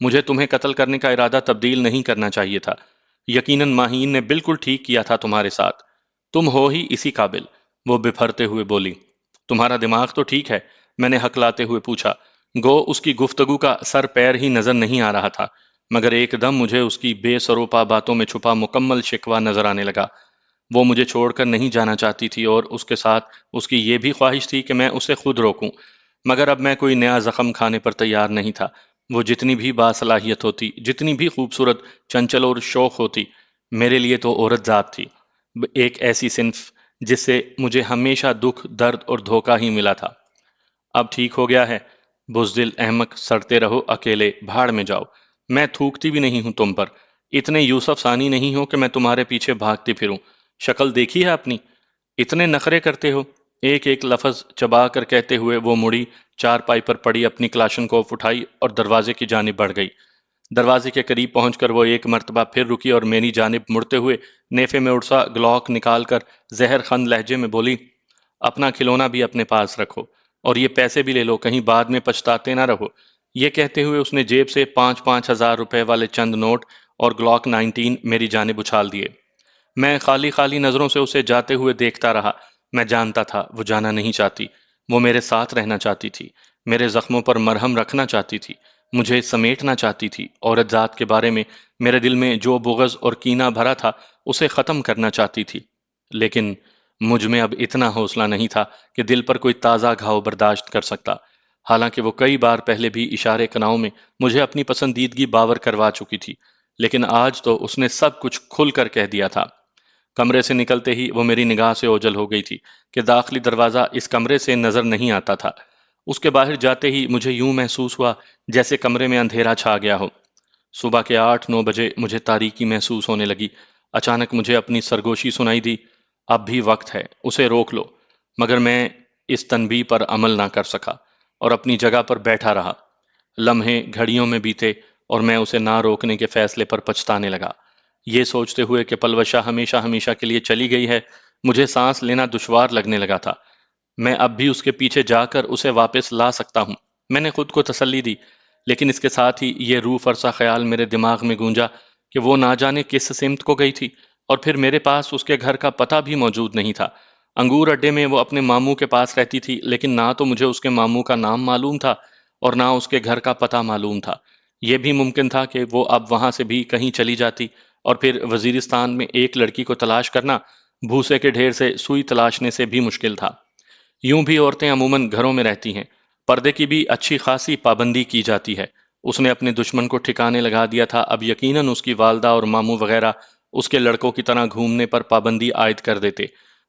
[SPEAKER 1] مجھے تمہیں قتل کرنے کا ارادہ تبدیل نہیں کرنا چاہیے تھا۔ یقیناً ماہین نے بالکل ٹھیک کیا تھا تمہارے ساتھ۔ تم ہو ہی اسی قابل، وہ بپھرتے ہوئے بولی۔ تمہارا دماغ تو ٹھیک ہے؟ میں نے ہکلاتے ہوئے پوچھا۔ گو اس کی گفتگو کا سر پیر ہی نظر نہیں آ رہا تھا، مگر ایک دم مجھے اس کی بے سروپا باتوں میں چھپا مکمل شکوہ نظر آنے لگا۔ وہ مجھے چھوڑ کر نہیں جانا چاہتی تھی اور اس کے ساتھ اس کی یہ بھی خواہش تھی کہ میں اسے خود روکوں، مگر اب میں کوئی نیا زخم کھانے پر تیار نہیں تھا۔ وہ جتنی بھی باصلاحیت ہوتی، جتنی بھی خوبصورت، چنچل اور شوق ہوتی، میرے لیے تو عورت ذات تھی، ایک ایسی صنف جس سے مجھے ہمیشہ دکھ، درد اور دھوکہ ہی ملا تھا۔ اب ٹھیک ہو گیا ہے؟ بزدل احمق، سڑتے رہو اکیلے، بھاڑ میں جاؤ۔ میں تھوکتی بھی نہیں ہوں تم پر۔ اتنے یوسف ثانی نہیں ہو کہ میں تمہارے پیچھے بھاگتی پھروں۔ شکل دیکھی ہے اپنی؟ اتنے نخرے کرتے ہو؟ ایک ایک لفظ چبا کر کہتے ہوئے وہ مڑی، چارپائی پر پڑی اپنی کلاشنکوف اٹھائی اور دروازے کی جانب بڑھ گئی۔ دروازے کے قریب پہنچ کر وہ ایک مرتبہ پھر رکی اور میری جانب مڑتے ہوئے نیفے میں اڑسا گلاک نکال کر زہر خند لہجے میں بولی، اپنا کھلونا بھی اپنے پاس رکھو اور یہ پیسے بھی لے لو، کہیں بعد میں پچھتاتے نہ رہو۔ یہ کہتے ہوئے اس نے جیب سے 5,000 روپے والے چند نوٹ اور گلاک 19 میری جانب اچھال دیے۔ میں خالی خالی نظروں سے اسے جاتے ہوئے دیکھتا رہا۔ میں جانتا تھا وہ جانا نہیں چاہتی، وہ میرے ساتھ رہنا چاہتی تھی، میرے زخموں پر مرہم رکھنا چاہتی تھی، مجھے سمیٹنا چاہتی تھی، عورت ذات کے بارے میں میرے دل میں جو بغض اور کینہ بھرا تھا اسے ختم کرنا چاہتی تھی۔ لیکن مجھ میں اب اتنا حوصلہ نہیں تھا کہ دل پر کوئی تازہ گھاؤ برداشت کر سکتا، حالانکہ وہ کئی بار پہلے بھی اشارے کناؤں میں مجھے اپنی پسندیدگی باور کروا چکی تھی، لیکن آج تو اس نے سب کچھ کھل کر کہہ دیا تھا۔ کمرے سے نکلتے ہی وہ میری نگاہ سے اوجھل ہو گئی تھی کہ داخلی دروازہ اس کمرے سے نظر نہیں آتا تھا۔ اس کے باہر جاتے ہی مجھے یوں محسوس ہوا جیسے کمرے میں اندھیرا چھا گیا ہو۔ صبح کے 8-9 بجے مجھے تاریکی محسوس ہونے لگی۔ اچانک مجھے اپنی سرگوشی سنائی دی، اب بھی وقت ہے، اسے روک لو، مگر میں اس تنبیہ پر عمل نہ کر سکا اور اپنی جگہ پر بیٹھا رہا۔ لمحے گھڑیوں میں بیتے اور میں اسے نہ روکنے کے فیصلے پر پچھتانے لگا۔ یہ سوچتے ہوئے کہ پلوشا ہمیشہ ہمیشہ کے لیے چلی گئی ہے، مجھے سانس لینا دشوار لگنے لگا تھا۔ میں اب بھی اس کے پیچھے جا کر اسے واپس لا سکتا ہوں، میں نے خود کو تسلی دی، لیکن اس کے ساتھ ہی یہ روح فرسا خیال میرے دماغ میں گونجا کہ وہ نہ جانے کس سمت کو گئی تھی، اور پھر میرے پاس اس کے گھر کا پتہ بھی موجود نہیں تھا۔ انگور اڈے میں وہ اپنے ماموں کے پاس رہتی تھی، لیکن نہ تو مجھے اس کے ماموں کا نام معلوم تھا اور نہ اس کے گھر کا پتہ معلوم تھا۔ یہ بھی ممکن تھا کہ وہ اب وہاں سے بھی کہیں چلی جاتی، اور پھر وزیرستان میں ایک لڑکی کو تلاش کرنا بھوسے کے ڈھیر سے سوئی تلاشنے سے بھی مشکل تھا۔ یوں بھی عورتیں عموماً گھروں میں رہتی ہیں، پردے کی بھی اچھی خاصی پابندی کی جاتی ہے۔ اس نے اپنے دشمن کو ٹھکانے لگا دیا تھا، اب یقیناً اس کی والدہ اور ماموں وغیرہ اس کے لڑکوں کی طرح گھومنے پر پابندی عائد کر دیتے۔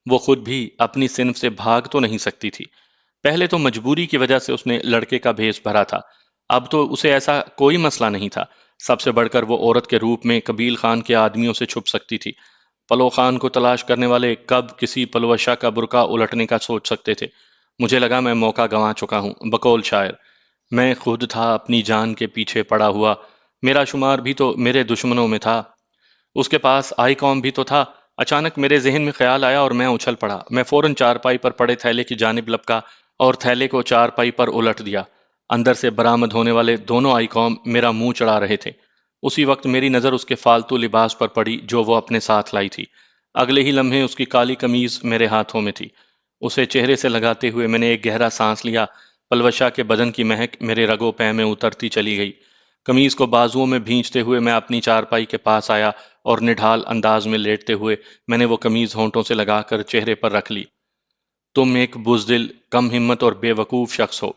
[SPEAKER 1] وہ خود بھی اپنی صنف سے بھاگ تو نہیں سکتی تھی۔ پہلے تو مجبوری کی وجہ سے اس نے لڑکے کا بھیس بھرا تھا، اب تو اسے ایسا کوئی مسئلہ نہیں تھا۔ سب سے بڑھ کر وہ عورت کے روپ میں قبیل خان کے آدمیوں سے چھپ سکتی تھی۔ پلو خان کو تلاش کرنے والے کب کسی پلوشا کا برقع الٹنے کا سوچ سکتے تھے؟ مجھے لگا میں موقع گنوا چکا ہوں۔ بقول شاعر، میں خود تھا اپنی جان کے پیچھے پڑا ہوا، میرا شمار بھی تو میرے دشمنوں میں تھا۔ اس کے پاس آئی کام بھی تو تھا۔ اچانک میرے ذہن میں خیال آیا اور میں اچھل پڑا۔ میں فوراً چارپائی پر پڑے تھیلے کی جانب لپکا اور تھیلے کو چارپائی پر الٹ دیا۔ اندر سے برآمد ہونے والے دونوں آئی کام میرا منہ چڑھا رہے تھے۔ اسی وقت میری نظر اس کے فالتو لباس پر پڑی جو وہ اپنے ساتھ لائی تھی۔ اگلے ہی لمحے اس کی کالی قمیض میرے ہاتھوں میں تھی۔ اسے چہرے سے لگاتے ہوئے میں نے ایک گہرا سانس لیا۔ پلوشا کے بدن کی مہک میرے رگو پے میں اترتی چلی گئی۔ قمیض کو بازوؤں میں بھینچتے ہوئے میں اپنی چارپائی کے پاس آیا اور نڈھال انداز میں لیٹتے ہوئے میں نے وہ قمیض ہونٹوں سے لگا کر چہرے پر رکھ لی۔ تم ایک بزدل، کم ہمت اور بے وقوف شخص ہو۔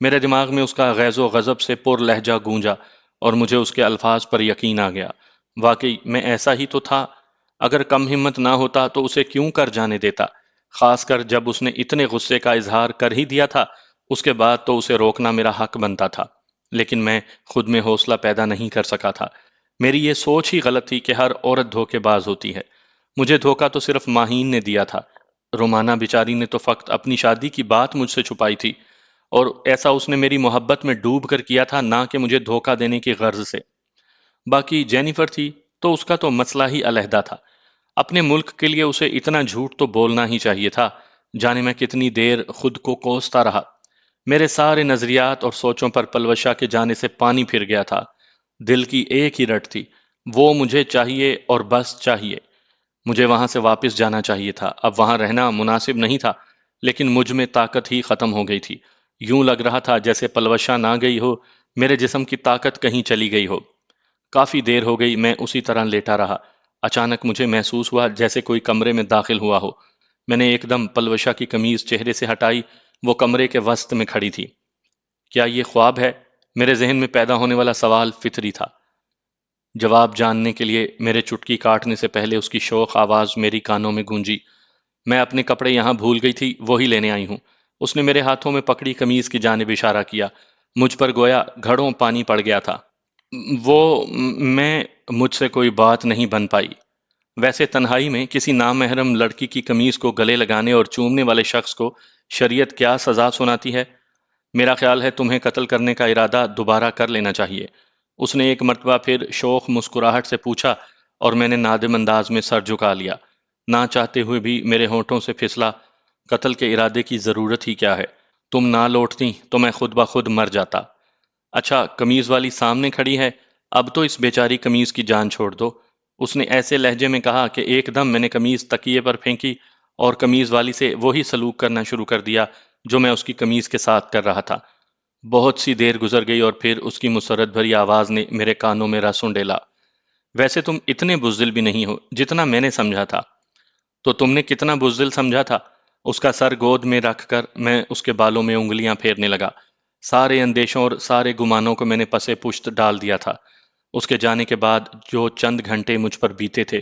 [SPEAKER 1] میرے دماغ میں اس کا غیظ و غضب سے پر لہجہ گونجا اور مجھے اس کے الفاظ پر یقین آ گیا۔ واقعی میں ایسا ہی تو تھا۔ اگر کم ہمت نہ ہوتا تو اسے کیوں کر جانے دیتا، خاص کر جب اس نے اتنے غصے کا اظہار کر ہی دیا تھا۔ اس کے بعد تو اسے روکنا میرا حق بنتا تھا، لیکن میں خود میں حوصلہ پیدا نہیں کر سکا تھا۔ میری یہ سوچ ہی غلط تھی کہ ہر عورت دھوکے باز ہوتی ہے۔ مجھے دھوکا تو صرف ماہین نے دیا تھا۔ رومانہ بیچاری نے تو فقط اپنی شادی کی بات مجھ سے چھپائی تھی، اور ایسا اس نے میری محبت میں ڈوب کر کیا تھا، نہ کہ مجھے دھوکا دینے کی غرض سے۔ باقی جینیفر تھی تو اس کا تو مسئلہ ہی علیحدہ تھا۔ اپنے ملک کے لیے اسے اتنا جھوٹ تو بولنا ہی چاہیے تھا۔ جانے میں کتنی دیر خود کو کوستا رہا۔ میرے سارے نظریات اور سوچوں پر پلوشا کے جانے سے پانی پھر گیا تھا۔ دل کی ایک ہی رٹ تھی، وہ مجھے چاہیے اور بس چاہیے۔ مجھے وہاں سے واپس جانا چاہیے تھا، اب وہاں رہنا مناسب نہیں تھا، لیکن مجھ میں طاقت ہی ختم ہو گئی تھی۔ یوں لگ رہا تھا جیسے پلوشا نہ گئی ہو، میرے جسم کی طاقت کہیں چلی گئی ہو۔ کافی دیر ہو گئی میں اسی طرح لیٹا رہا۔ اچانک مجھے محسوس ہوا جیسے کوئی کمرے میں داخل ہوا ہو۔ میں نے ایک دم پلوشا کی قمیض چہرے سے ہٹائی، وہ کمرے کے وسط میں کھڑی تھی۔ کیا یہ خواب ہے؟ میرے ذہن میں پیدا ہونے والا سوال فطری تھا۔ جواب جاننے کے لیے میرے چٹکی کاٹنے سے پہلے اس کی شوخ آواز میری کانوں میں گونجی۔ میں اپنے کپڑے یہاں بھول گئی تھی، وہی لینے آئی ہوں۔ اس نے میرے ہاتھوں میں پکڑی قمیض کی جانب اشارہ کیا۔ مجھ پر گویا گھڑوں پانی پڑ گیا تھا۔ وہ میں مجھ سے کوئی بات نہیں بن پائی۔ ویسے تنہائی میں کسی نامحرم لڑکی کی قمیض کو گلے لگانے اور چومنے والے شخص کو شریعت کیا سزا سناتی ہے؟ میرا خیال ہے تمہیں قتل کرنے کا ارادہ دوبارہ کر لینا چاہیے۔ اس نے ایک مرتبہ پھر شوخ مسکراہٹ سے پوچھا، اور میں نے نادم انداز میں سر جھکا لیا۔ نہ چاہتے ہوئے بھی میرے ہونٹوں سے پھسلا، قتل کے ارادے کی ضرورت ہی کیا ہے؟ تم نہ لوٹتی تو میں خود بخود مر جاتا۔ اچھا، قمیض والی سامنے کھڑی ہے، اب تو اس بیچاری قمیض کی جان چھوڑ دو۔ اس نے ایسے لہجے میں کہا کہ ایک دم میں نے قمیض تکیے پر پھینکی اور قمیض والی سے وہی سلوک کرنا شروع کر دیا جو میں اس کی قمیض کے ساتھ کر رہا تھا۔ بہت سی دیر گزر گئی اور پھر اس کی مسرت بھری آواز نے میرے کانوں میں رس انڈیلا۔ ویسے تم اتنے بزدل بھی نہیں ہو جتنا میں نے سمجھا تھا۔ تو تم نے کتنا بزدل سمجھا تھا؟ اس کا سر گود میں رکھ کر میں اس کے بالوں میں انگلیاں پھیرنے لگا۔ سارے اندیشوں اور سارے گمانوں کو میں نے پسے پشت ڈال دیا تھا۔ اس کے جانے کے بعد جو چند گھنٹے مجھ پر بیتے تھے،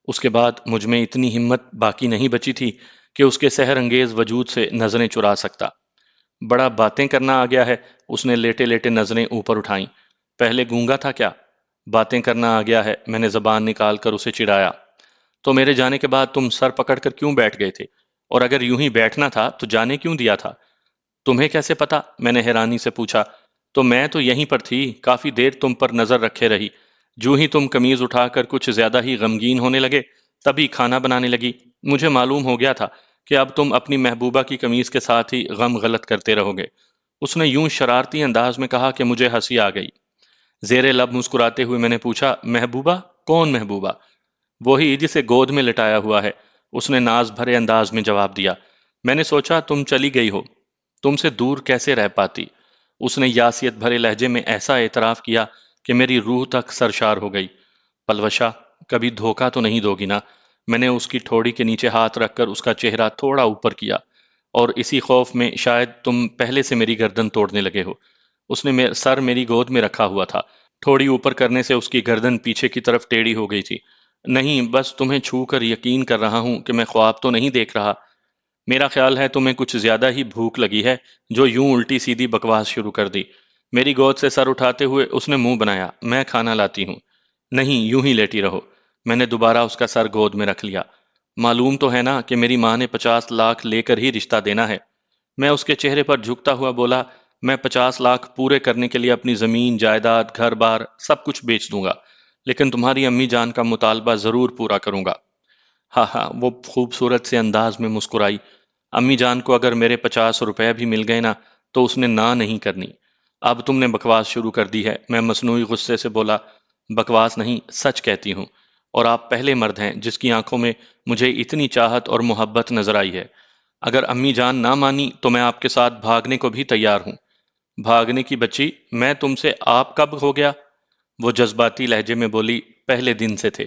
[SPEAKER 1] اس کے بعد مجھ میں اتنی ہمت باقی نہیں بچی تھی کہ اس کے سحر انگیز وجود سے نظریں چرا سکتا۔ بڑا باتیں کرنا آ گیا ہے، اس نے لیٹے لیٹے نظریں اوپر اٹھائیں۔ پہلے گونگا تھا کیا؟ باتیں کرنا آ گیا ہے، میں نے زبان نکال کر اسے چڑھایا۔ تو میرے جانے کے بعد تم سر پکڑ کر کیوں بیٹھ گئے تھے؟ اور اگر یوں ہی بیٹھنا تھا تو جانے کیوں دیا تھا؟ تمہیں کیسے پتا؟ میں نے حیرانی سے پوچھا۔ تو میں تو یہیں پر تھی، کافی دیر تم پر نظر رکھے رہی۔ جو ہی تم قمیض اٹھا کر کچھ زیادہ ہی غمگین ہونے لگے، تبھی کھانا بنانے لگی۔ مجھے معلوم ہو گیا تھا کہ اب تم اپنی محبوبہ کی قمیض کے ساتھ ہی غم غلط کرتے رہو گے۔ اس نے یوں شرارتی انداز میں کہا کہ مجھے ہنسی آ گئی۔ زیر لب مسکراتے ہوئے میں نے پوچھا، محبوبہ؟ کون محبوبہ؟ وہی جسے گود میں لٹایا ہوا ہے، اس نے ناز بھرے انداز میں جواب دیا۔ میں نے سوچا تم چلی گئی ہو، تم سے دور کیسے رہ پاتی؟ اس نے یاسیت بھرے لہجے میں ایسا اعتراف کیا کہ میری روح تک سرشار ہو گئی۔ پلوشا، کبھی دھوکہ تو نہیں دو گی نا؟ میں نے اس کی ٹھوڑی کے نیچے ہاتھ رکھ کر اس کا چہرہ تھوڑا اوپر کیا، اور اسی خوف میں شاید تم پہلے سے میری گردن توڑنے لگے ہو۔ اس نے سر میری گود میں رکھا ہوا تھا، تھوڑی اوپر کرنے سے اس کی گردن پیچھے کی طرف ٹیڑھی ہو گئی تھی۔ نہیں، بس تمہیں چھو کر یقین کر رہا ہوں کہ میں خواب تو نہیں دیکھ رہا۔ میرا خیال ہے تمہیں کچھ زیادہ ہی بھوک لگی ہے، جو یوں الٹی سیدھی بکواس شروع کر دی۔ میری گود سے سر اٹھاتے ہوئے اس نے منہ بنایا، میں کھانا لاتی ہوں۔ نہیں، یوں ہی لیٹی رہو۔ میں نے دوبارہ اس کا سر گود میں رکھ لیا۔ معلوم تو ہے نا کہ میری ماں نے 50 لاکھ لے کر ہی رشتہ دینا ہے۔ میں اس کے چہرے پر جھکتا ہوا بولا، میں 50 لاکھ پورے کرنے کے لیے اپنی زمین، جائیداد، گھر بار سب کچھ بیچ دوں گا، لیکن تمہاری امی جان کا مطالبہ ضرور پورا کروں گا۔ ہاں ہاں، وہ خوبصورت سے انداز میں مسکرائی۔ امی جان کو اگر میرے 50 روپے بھی مل گئے نا تو اس نے نہ نہیں کرنی۔ اب تم نے بکواس شروع کر دی ہے، میں مصنوعی غصے سے بولا۔ بکواس نہیں، سچ کہتی ہوں، اور آپ پہلے مرد ہیں جس کی آنکھوں میں مجھے اتنی چاہت اور محبت نظر آئی ہے۔ اگر امی جان نہ مانی تو میں آپ کے ساتھ بھاگنے کو بھی تیار ہوں۔ بھاگنے کی بچی، میں تم سے آپ کب ہو گیا؟ وہ جذباتی لہجے میں بولی، پہلے دن سے تھے،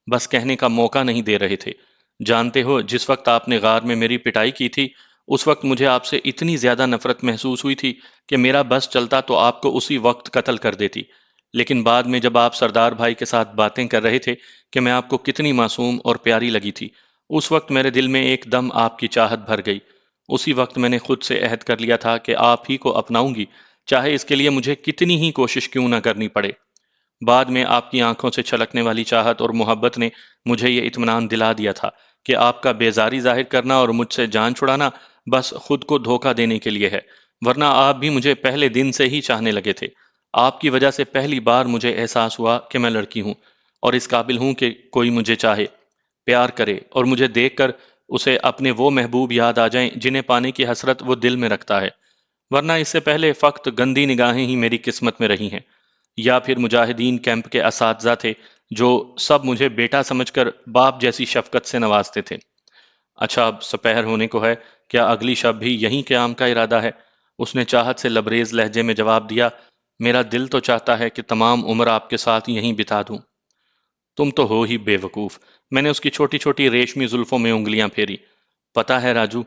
[SPEAKER 1] بس کہنے کا موقع نہیں دے رہے تھے۔ جانتے ہو، جس وقت آپ نے غار میں میری پٹائی کی تھی، اس وقت مجھے آپ سے اتنی زیادہ نفرت محسوس ہوئی تھی کہ میرا بس چلتا تو آپ کو اسی وقت قتل کر دیتی۔ لیکن بعد میں جب آپ سردار بھائی کے ساتھ باتیں کر رہے تھے کہ میں آپ کو کتنی معصوم اور پیاری لگی تھی، اس وقت میرے دل میں ایک دم آپ کی چاہت بھر گئی۔ اسی وقت میں نے خود سے عہد کر لیا تھا کہ آپ ہی کو اپناؤں گی، چاہے اس کے لیے مجھے کتنی ہی کوشش کیوں نہ کرنی پڑے۔ بعد میں آپ کی آنکھوں سے چھلکنے والی چاہت اور محبت نے مجھے یہ اطمینان دلا دیا تھا کہ آپ کا بیزاری ظاہر کرنا اور مجھ سے جان چھڑانا بس خود کو دھوکہ دینے کے لیے ہے، ورنہ آپ بھی مجھے پہلے دن سے ہی چاہنے لگے تھے۔ آپ کی وجہ سے پہلی بار مجھے احساس ہوا کہ میں لڑکی ہوں اور اس قابل ہوں کہ کوئی مجھے چاہے، پیار کرے اور مجھے دیکھ کر اسے اپنے وہ محبوب یاد آ جائیں جنہیں پانے کی حسرت وہ دل میں رکھتا ہے۔ ورنہ اس سے پہلے فقط گندی نگاہیں ہی میری قسمت میں رہی ہیں، یا پھر مجاہدین کیمپ کے اساتذہ تھے جو سب مجھے بیٹا سمجھ کر باپ جیسی شفقت سے نوازتے تھے۔ اچھا، اب سپہر ہونے کو ہے، کیا اگلی شب بھی یہیں قیام کا ارادہ ہے؟ اس نے چاہت سے لبریز لہجے میں جواب دیا، میرا دل تو چاہتا ہے کہ تمام عمر آپ کے ساتھ یہیں بتا دوں۔ تم تو ہو ہی بے وقوف۔ میں نے اس کی چھوٹی چھوٹی ریشمی زلفوں میں انگلیاں پھیری۔ پتہ ہے راجو،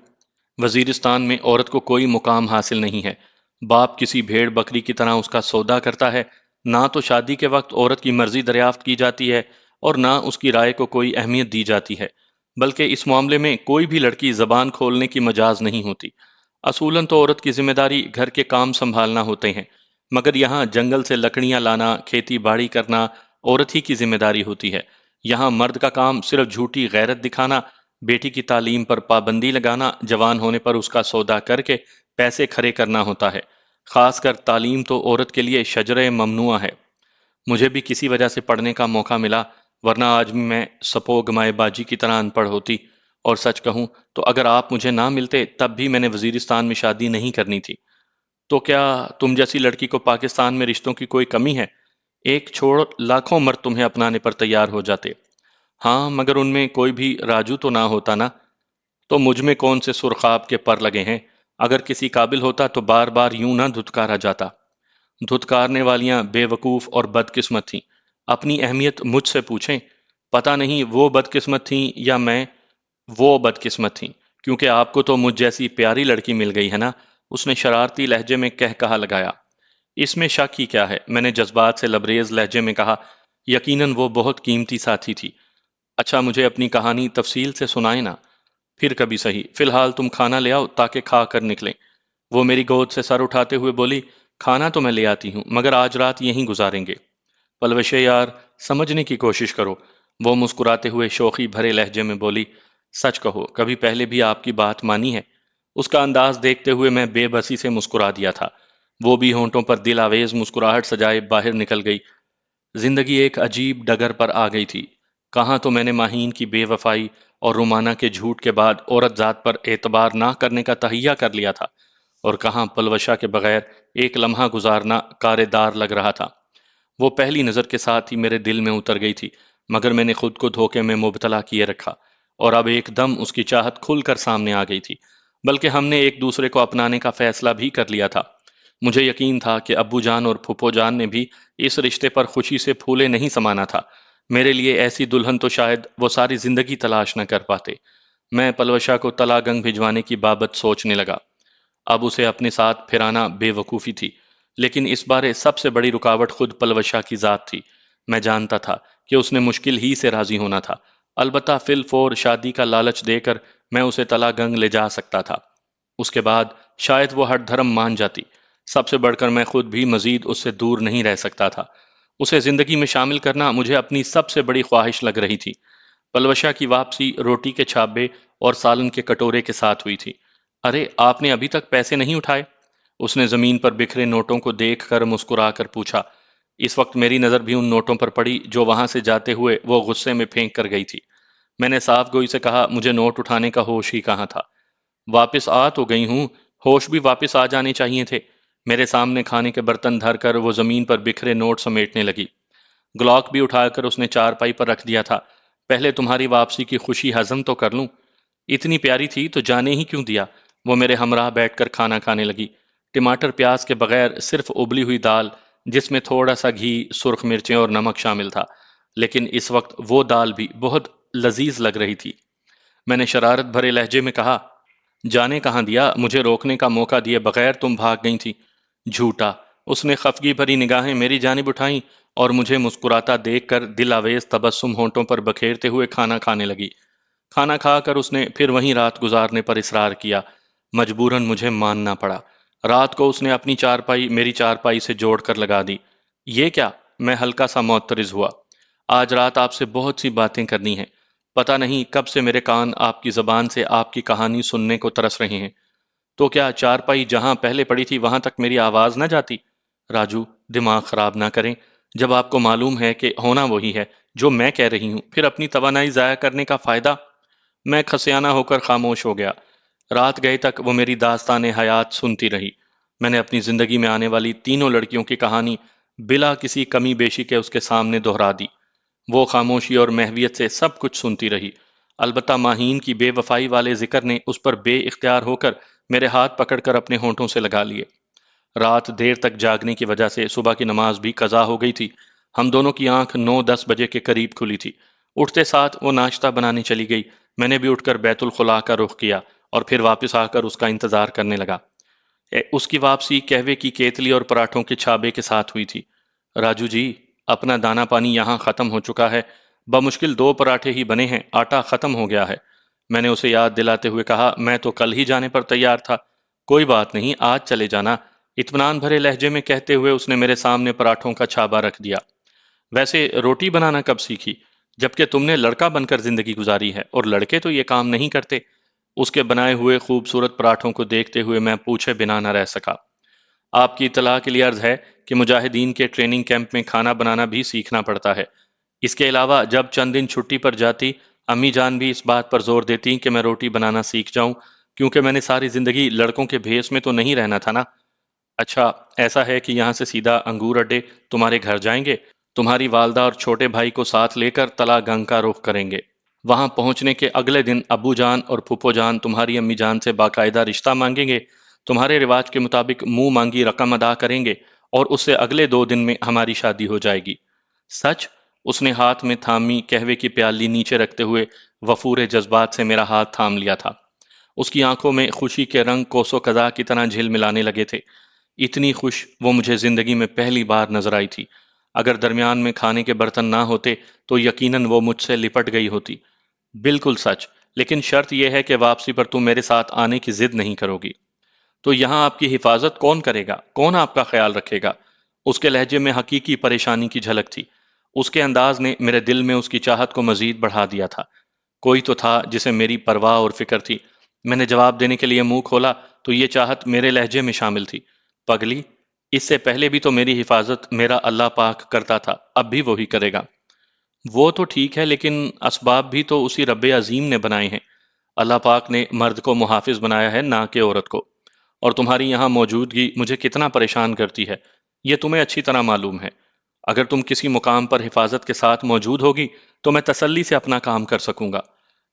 [SPEAKER 1] وزیرستان میں عورت کو کوئی مقام حاصل نہیں ہے۔ باپ کسی بھیڑ بکری کی طرح اس کا سودا کرتا ہے، نہ تو شادی کے وقت عورت کی مرضی دریافت کی جاتی ہے اور نہ اس کی رائے کو کوئی اہمیت دی جاتی ہے، بلکہ اس معاملے میں کوئی بھی لڑکی زبان کھولنے کی مجاز نہیں ہوتی۔ اصولاً تو عورت کی ذمہ داری گھر کے کام سنبھالنا ہوتے ہیں، مگر یہاں جنگل سے لکڑیاں لانا، کھیتی باڑی کرنا عورت ہی کی ذمہ داری ہوتی ہے۔ یہاں مرد کا کام صرف جھوٹی غیرت دکھانا، بیٹی کی تعلیم پر پابندی لگانا، جوان ہونے پر اس کا سودا کر کے پیسے کھڑے کرنا ہوتا ہے۔ خاص کر تعلیم تو عورت کے لیے شجرہ ممنوعہ ہے۔ مجھے بھی کسی وجہ سے پڑھنے کا موقع ملا، ورنہ آج بھی میں سپو گمائے باجی کی طرح ان پڑھ ہوتی۔ اور سچ کہوں تو اگر آپ مجھے نہ ملتے تب بھی میں نے وزیرستان میں شادی نہیں کرنی تھی۔ تو کیا تم جیسی لڑکی کو پاکستان میں رشتوں کی کوئی کمی ہے؟ ایک چھوڑ، لاکھوں مرد تمہیں اپنانے پر تیار ہو جاتے۔ ہاں، مگر ان میں کوئی بھی راجو تو نہ ہوتا نا۔ تو مجھ میں کون سے سرخاب کے پر لگے ہیں؟ اگر کسی قابل ہوتا تو بار بار یوں نہ دھتکارا جاتا۔ دھتکارنے والیاں بے وقوف اور بدقسمت تھیں۔ اپنی اہمیت مجھ سے پوچھیں، پتہ نہیں وہ بدقسمت تھیں یا میں وہ بدقسمت تھیں، کیونکہ آپ کو تو مجھ جیسی پیاری لڑکی مل گئی ہے نا، اس نے شرارتی لہجے میں کہا لگایا۔ اس میں شک ہی کیا ہے، میں نے جذبات سے لبریز لہجے میں کہا، یقیناً وہ بہت قیمتی ساتھی تھی۔ اچھا، مجھے اپنی کہانی تفصیل سے سنائے نا۔ پھر کبھی صحیح، فی الحال تم کھانا لے آؤ تاکہ کھا کر نکلیں۔ وہ میری گود سے سر اٹھاتے ہوئے بولی، کھانا تو میں لے آتی ہوں، مگر آج رات یہیں گزاریں گے۔ پلوشے یار، سمجھنے کی کوشش کرو۔ وہ مسکراتے ہوئے شوخی بھرے لہجے میں بولی، سچ کہو، کبھی پہلے بھی آپ کی بات مانی ہے؟ اس کا انداز دیکھتے ہوئے میں بے بسی سے مسکرا دیا تھا۔ وہ بھی ہونٹوں پر دل آویز مسکراہٹ سجائے باہر نکل گئی۔ زندگی ایک عجیب ڈگر پر آ گئی تھی۔ کہاں تو میں نے ماہین کی بے وفائی اور رومانہ کے جھوٹ کے بعد عورت ذات پر اعتبار نہ کرنے کا تہیہ کر لیا تھا، اور کہاں پلوشا کے بغیر ایک لمحہ گزارنا کار دار لگ رہا تھا۔ وہ پہلی نظر کے ساتھ ہی میرے دل میں اتر گئی تھی، مگر میں نے خود کو دھوکے میں مبتلا کیے رکھا، اور اب ایک دم اس کی چاہت کھل کر سامنے آ گئی تھی، بلکہ ہم نے ایک دوسرے کو اپنانے کا فیصلہ بھی کر لیا تھا۔ مجھے یقین تھا کہ ابو جان اور پھپھو جان نے بھی اس رشتے پر خوشی سے پھولے نہیں سمانا تھا۔ میرے لیے ایسی دلہن تو شاید وہ ساری زندگی تلاش نہ کر پاتے۔ میں پلوشا کو تلا گنگ بھجوانے کی بابت سوچنے لگا۔ اب اسے اپنے ساتھ پھرانا بے وقوفی تھی، لیکن اس بارے سب سے بڑی رکاوٹ خود پلوشا کی ذات تھی۔ میں جانتا تھا کہ اس نے مشکل ہی سے راضی ہونا تھا، البتہ فی الفور شادی کا لالچ دے کر میں اسے تلا گنگ لے جا سکتا تھا۔ اس کے بعد شاید وہ ہٹ دھرم مان جاتی۔ سب سے بڑھ کر میں خود بھی مزید اس سے دور نہیں رہ سکتا تھا۔ اسے زندگی میں شامل کرنا مجھے اپنی سب سے بڑی خواہش لگ رہی تھی۔ پلوشا کی واپسی روٹی کے چھابے اور سالن کے کٹورے کے ساتھ ہوئی تھی۔ ارے، آپ نے ابھی تک پیسے نہیں اٹھائے؟ اس نے زمین پر بکھرے نوٹوں کو دیکھ کر مسکرا کر پوچھا۔ اس وقت میری نظر بھی ان نوٹوں پر پڑی جو وہاں سے جاتے ہوئے وہ غصے میں پھینک کر گئی تھی۔ میں نے صاف گوئی سے کہا، مجھے نوٹ اٹھانے کا ہوش ہی کہاں تھا۔ واپس آ تو گئی ہوں، ہوش بھی واپس آ جانے چاہیے تھے۔ میرے سامنے کھانے کے برتن دھر کر وہ زمین پر بکھرے نوٹ سمیٹنے لگی۔ گلاک بھی اٹھا کر اس نے چارپائی پر رکھ دیا تھا۔ پہلے تمہاری واپسی کی خوشی ہضم تو کر لوں۔ اتنی پیاری تھی تو جانے ہی کیوں دیا؟ وہ میرے ہمراہ بیٹھ کر کھانا کھانے لگی۔ ٹماٹر پیاز کے بغیر صرف ابلی ہوئی دال جس میں تھوڑا سا گھی، سرخ مرچیں اور نمک شامل تھا، لیکن اس وقت وہ دال بھی بہت لذیذ لگ رہی تھی۔ میں نے شرارت بھرے لہجے میں کہا، جانے کہاں دیا، مجھے روکنے کا موقع دیے بغیر تم بھاگ گئی تھی۔ جھوٹا۔ اس نے خفگی بھری نگاہیں میری جانب اٹھائیں اور مجھے مسکراتا دیکھ کر دل آویز تبسم ہونٹوں پر بکھیرتے ہوئے کھانا کھانے لگی۔ کھانا کھا کر اس نے پھر وہیں رات گزارنے پر اصرار کیا۔ مجبوراً مجھے ماننا پڑا۔ رات کو اس نے اپنی چارپائی میری چارپائی سے جوڑ کر لگا دی۔ یہ کیا؟ میں ہلکا سا معترض ہوا۔ آج رات آپ سے بہت سی باتیں کرنی ہیں۔ پتہ نہیں کب سے میرے کان آپ کی زبان سے آپ کی کہانی سننے کو ترس رہے ہیں۔ تو کیا چارپائی جہاں پہلے پڑی تھی وہاں تک میری آواز نہ جاتی؟ راجو، دماغ خراب نہ کریں۔ جب آپ کو معلوم ہے کہ ہونا وہی ہے جو میں کہہ رہی ہوں، پھر اپنی توانائی ضائع کرنے کا فائدہ؟ میں کھسیانہ ہو کر خاموش ہو گیا۔ رات گئے تک وہ میری داستان حیات سنتی رہی۔ میں نے اپنی زندگی میں آنے والی تینوں لڑکیوں کی کہانی بلا کسی کمی بیشی کے اس کے سامنے دہرا دی۔ وہ خاموشی اور محویت سے سب کچھ سنتی رہی۔ البتہ ماہین کی بے وفائی والے ذکر نے اس پر بے اختیار ہو کر میرے ہاتھ پکڑ کر اپنے ہونٹوں سے لگا لیے۔ رات دیر تک جاگنے کی وجہ سے صبح کی نماز بھی قضا ہو گئی تھی۔ ہم دونوں کی آنکھ 9-10 بجے کے قریب کھلی تھی۔ اٹھتے ساتھ وہ ناشتہ بنانے چلی گئی۔ میں نے بھی اٹھ کر بیت الخلاء کا رخ کیا اور پھر واپس آ کر اس کا انتظار کرنے لگا۔ اس کی واپسی قہوے کی کیتلی اور پراٹھوں کے چھابے کے ساتھ ہوئی تھی۔ راجو جی، اپنا دانا پانی یہاں ختم ہو چکا ہے۔ بمشکل 2 پراٹھے ہی بنے ہیں، آٹا ختم ہو گیا ہے۔ میں نے اسے یاد دلاتے ہوئے کہا، میں تو کل ہی جانے پر تیار تھا۔ کوئی بات نہیں، آج چلے جانا، اطمینان بھرے لہجے میں کہتے ہوئے اس نے میرے سامنے پراٹھوں کا چھابا رکھ دیا۔ ویسے روٹی بنانا کب سیکھی؟ جبکہ تم نے لڑکا بن کر زندگی گزاری ہے، اور لڑکے تو یہ کام نہیں کرتے۔ اس کے بنائے ہوئے خوبصورت پراٹھوں کو دیکھتے ہوئے میں پوچھے بنا نہ رہ سکا۔ آپ کی اطلاع کے لیے عرض ہے کہ مجاہدین کے ٹریننگ کیمپ میں کھانا بنانا بھی سیکھنا پڑتا ہے۔ اس کے علاوہ جب چند دن چھٹی پر جاتی، امی جان بھی اس بات پر زور دیتی کہ میں روٹی بنانا سیکھ جاؤں، کیونکہ میں نے ساری زندگی لڑکوں کے بھیس میں تو نہیں رہنا تھا نا۔ اچھا، ایسا ہے کہ یہاں سے سیدھا انگور اڈے تمہارے گھر جائیں گے؟ تمہاری والدہ اور چھوٹے بھائی کو ساتھ لے کر تلا گنگ کا رخ کریں گے۔ وہاں پہنچنے کے اگلے دن ابو جان اور پھپھو جان تمہاری امی جان سے باقاعدہ رشتہ مانگیں گے، تمہارے رواج کے مطابق منہ مانگی رقم ادا کریں گے، اور اس سے اگلے 2 دن میں ہماری شادی ہو جائے گی۔ سچ؟ اس نے ہاتھ میں تھامی قہوے کی پیالی نیچے رکھتے ہوئے وفور جذبات سے میرا ہاتھ تھام لیا تھا۔ اس کی آنکھوں میں خوشی کے رنگ کوس و قزح کی طرح جھل ملانے لگے تھے۔ اتنی خوش وہ مجھے زندگی میں پہلی بار نظر آئی تھی۔ اگر درمیان میں کھانے کے برتن نہ ہوتے تو یقیناً وہ مجھ سے لپٹ گئی ہوتی۔ بالکل سچ، لیکن شرط یہ ہے کہ واپسی پر تم میرے ساتھ آنے کی ضد نہیں کرو گی۔ تو یہاں آپ کی حفاظت کون کرے گا؟ کون آپ کا خیال رکھے گا؟ اس کے لہجے میں حقیقی پریشانی کی جھلک تھی۔ اس کے انداز نے میرے دل میں اس کی چاہت کو مزید بڑھا دیا تھا۔ کوئی تو تھا جسے میری پرواہ اور فکر تھی۔ میں نے جواب دینے کے لیے منہ کھولا تو یہ چاہت میرے لہجے میں شامل تھی۔ پگلی، اس سے پہلے بھی تو میری حفاظت میرا اللہ پاک کرتا تھا، اب بھی وہی کرے گا۔ وہ تو ٹھیک ہے، لیکن اسباب بھی تو اسی رب عظیم نے بنائے ہیں۔ اللہ پاک نے مرد کو محافظ بنایا ہے، نہ کہ عورت کو۔ اور تمہاری یہاں موجودگی مجھے کتنا پریشان کرتی ہے، یہ تمہیں اچھی طرح معلوم ہے۔ اگر تم کسی مقام پر حفاظت کے ساتھ موجود ہوگی تو میں تسلی سے اپنا کام کر سکوں گا۔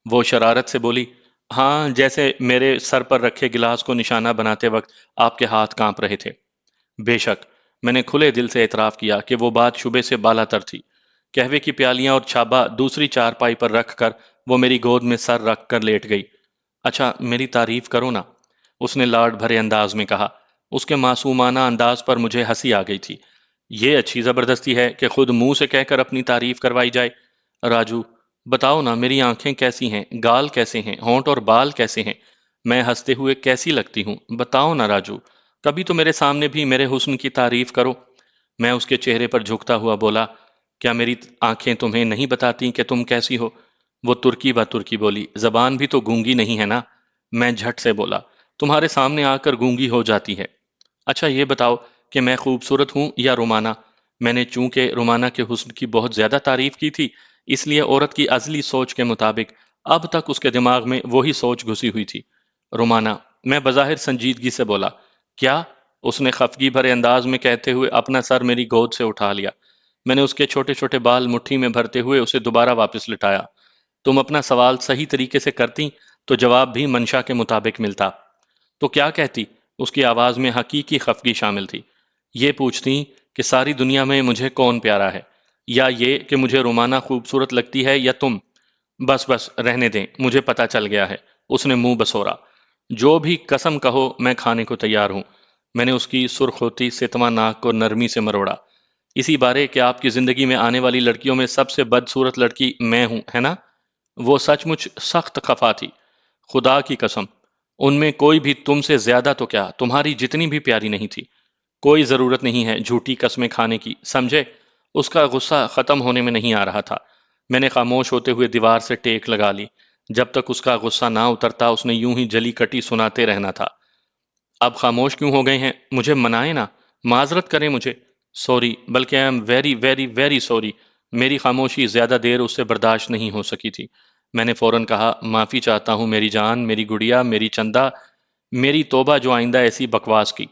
[SPEAKER 1] وہ شرارت سے بولی، ہاں، جیسے میرے سر پر رکھے گلاس کو نشانہ بناتے وقت آپ کے ہاتھ کانپ رہے تھے۔ بے شک، میں نے کھلے دل سے اعتراف کیا کہ وہ بات شبے سے بالا تر تھی۔ قہوے کی پیالیاں اور چھابا دوسری چارپائی پر رکھ کر وہ میری گود میں سر رکھ کر لیٹ گئی۔ اچھا، میری تعریف کرو نا، اس نے لاڈ بھرے انداز میں کہا۔ اس کے معصومانہ انداز پر مجھے ہنسی آ گئی تھی۔ یہ اچھی زبردستی ہے کہ خود منہ سے کہہ کر اپنی تعریف کروائی جائے۔ راجو، بتاؤ نا، میری آنکھیں کیسی ہیں، گال کیسے ہیں، ہونٹ اور بال کیسے ہیں، میں ہنستے ہوئے کیسی لگتی ہوں؟ بتاؤ نا راجو، کبھی تو میرے سامنے بھی میرے حسن کی تعریف کرو۔ میں اس کے چہرے پر جھکتا ہوا بولا، کیا میری آنکھیں تمہیں نہیں بتاتی کہ تم کیسی ہو؟ وہ ترکی و ترکی بولی، زبان بھی تو گونگی نہیں ہے نا؟ میں جھٹ سے بولا، تمہارے سامنے آ کر گونگی ہو جاتی ہے۔ اچھا یہ بتاؤ کہ میں خوبصورت ہوں یا رومانہ؟ میں نے چونکہ رومانہ کے حسن کی بہت زیادہ تعریف کی تھی، اس لیے عورت کی ازلی سوچ کے مطابق اب تک اس کے دماغ میں وہی سوچ گھسی ہوئی تھی۔ رومانہ، میں بظاہر سنجیدگی سے بولا۔ کیا؟ اس نے خفگی بھرے انداز میں کہتے ہوئے اپنا سر میری گود سے اٹھا لیا۔ میں نے اس کے چھوٹے چھوٹے بال مٹھی میں بھرتے ہوئے اسے دوبارہ واپس لٹایا۔ تم اپنا سوال صحیح طریقے سے کرتی تو جواب بھی منشا کے مطابق ملتا۔ تو کیا کہتی؟ اس کی آواز میں حقیقی خفگی شامل تھی۔ یہ پوچھتی کہ ساری دنیا میں مجھے کون پیارا ہے، یا یہ کہ مجھے رومانہ خوبصورت لگتی ہے، یا تم؟ بس بس رہنے دیں، مجھے پتا چل گیا ہے، اس نے منہ بسورا۔ جو بھی قسم کہو میں کھانے کو تیار ہوں۔ میں نے اس کی سرخ ہوتی ستواں ناک کو نرمی سے مروڑا۔ اسی بارے کہ آپ کی زندگی میں آنے والی لڑکیوں میں سب سے بدصورت لڑکی میں ہوں، ہے نا؟ وہ سچ مچ سخت خفا تھی۔ خدا کی قسم، ان میں کوئی بھی تم سے زیادہ تو کیا، تمہاری جتنی بھی پیاری نہیں تھی۔ کوئی ضرورت نہیں ہے جھوٹی قسمیں کھانے کی، سمجھے؟ اس کا غصہ ختم ہونے میں نہیں آ رہا تھا۔ میں نے خاموش ہوتے ہوئے دیوار سے ٹیک لگا لی۔ جب تک اس کا غصہ نہ اترتا اس نے یوں ہی جلی کٹی سناتے رہنا تھا۔ اب خاموش کیوں ہو گئے ہیں؟ مجھے منائیں نا، معذرت کریں مجھے۔ سوری، بلکہ I am very very very sorry. میری خاموشی زیادہ دیر اس سے برداشت نہیں ہو سکی تھی۔ میں نے فوراً کہا، معافی چاہتا ہوں میری جان، میری گڑیا، میری چندہ، میری توبہ جو آئندہ ایسی بکواس کی۔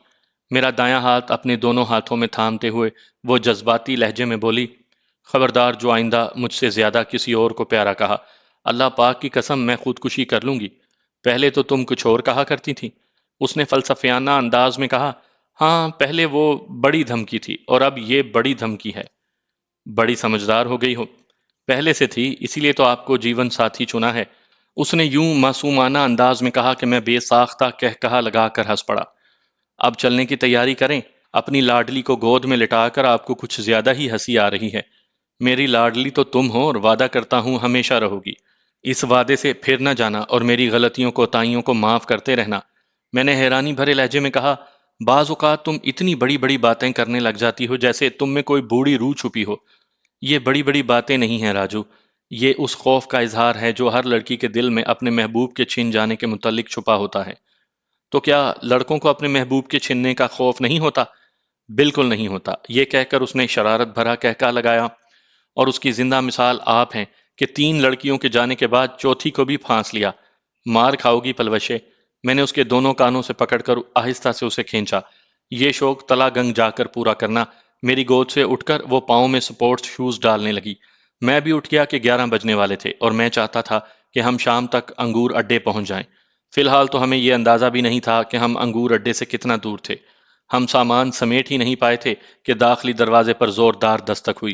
[SPEAKER 1] میرا دایاں ہاتھ اپنے دونوں ہاتھوں میں تھامتے ہوئے وہ جذباتی لہجے میں بولی، خبردار جو آئندہ مجھ سے زیادہ کسی اور کو پیارا کہا، اللہ پاک کی قسم میں خودکشی کر لوں گی۔ پہلے تو تم کچھ اور کہا کرتی تھی۔ اس نے فلسفیانہ انداز میں کہا، ہاں پہلے وہ بڑی دھمکی تھی اور اب یہ بڑی دھمکی ہے۔ بڑی سمجھدار ہو گئی ہو۔ پہلے سے تھی، اسی لیے تو آپ کو جیون ساتھی چنا ہے۔ اس نے یوں معصومانہ انداز میں کہا کہ میں بے ساختہ کہا لگا کر ہنس پڑا۔ اب چلنے کی تیاری کریں۔ اپنی لاڈلی کو گود میں لٹا کر آپ کو کچھ زیادہ ہی ہنسی آ رہی ہے۔ میری لاڈلی تو تم ہو اور وعدہ کرتا ہوں ہمیشہ رہو گی۔ اس وعدے سے پھر نہ جانا اور میری غلطیوں کوتاہیوں کو معاف کرتے رہنا۔ میں نے حیرانی بھرے لہجے میں کہا، بعض اوقات تم اتنی بڑی بڑی باتیں کرنے لگ جاتی ہو جیسے تم میں کوئی بوڑھی روح چھپی ہو۔ یہ بڑی بڑی باتیں نہیں ہیں راجو، یہ اس خوف کا اظہار ہے جو ہر لڑکی کے دل میں اپنے محبوب کے چھن جانے کے متعلق چھپا ہوتا ہے۔ تو کیا لڑکوں کو اپنے محبوب کے چھننے کا خوف نہیں ہوتا؟ بالکل نہیں ہوتا۔ یہ کہہ کر اس نے شرارت بھرا کہکا لگایا، اور اس کی زندہ مثال آپ ہیں کہ 3 لڑکیوں کے جانے کے بعد چوتھی کو بھی پھانس لیا۔ مار کھاؤ گی پلوشے۔ میں نے اس کے دونوں کانوں سے پکڑ کر آہستہ سے اسے کھینچا۔ یہ شوق تلا گنگ جا کر پورا کرنا۔ میری گود سے اٹھ کر وہ پاؤں میں سپورٹس شوز ڈالنے لگی۔ میں بھی اٹھ گیا کہ 11 بجنے والے تھے اور میں چاہتا تھا کہ ہم شام تک انگور اڈے پہنچ جائیں۔ فی الحال تو ہمیں یہ اندازہ بھی نہیں تھا کہ ہم انگور اڈے سے کتنا دور تھے۔ ہم سامان سمیٹ ہی نہیں پائے تھے کہ داخلی دروازے پر زوردار دستک ہوئی۔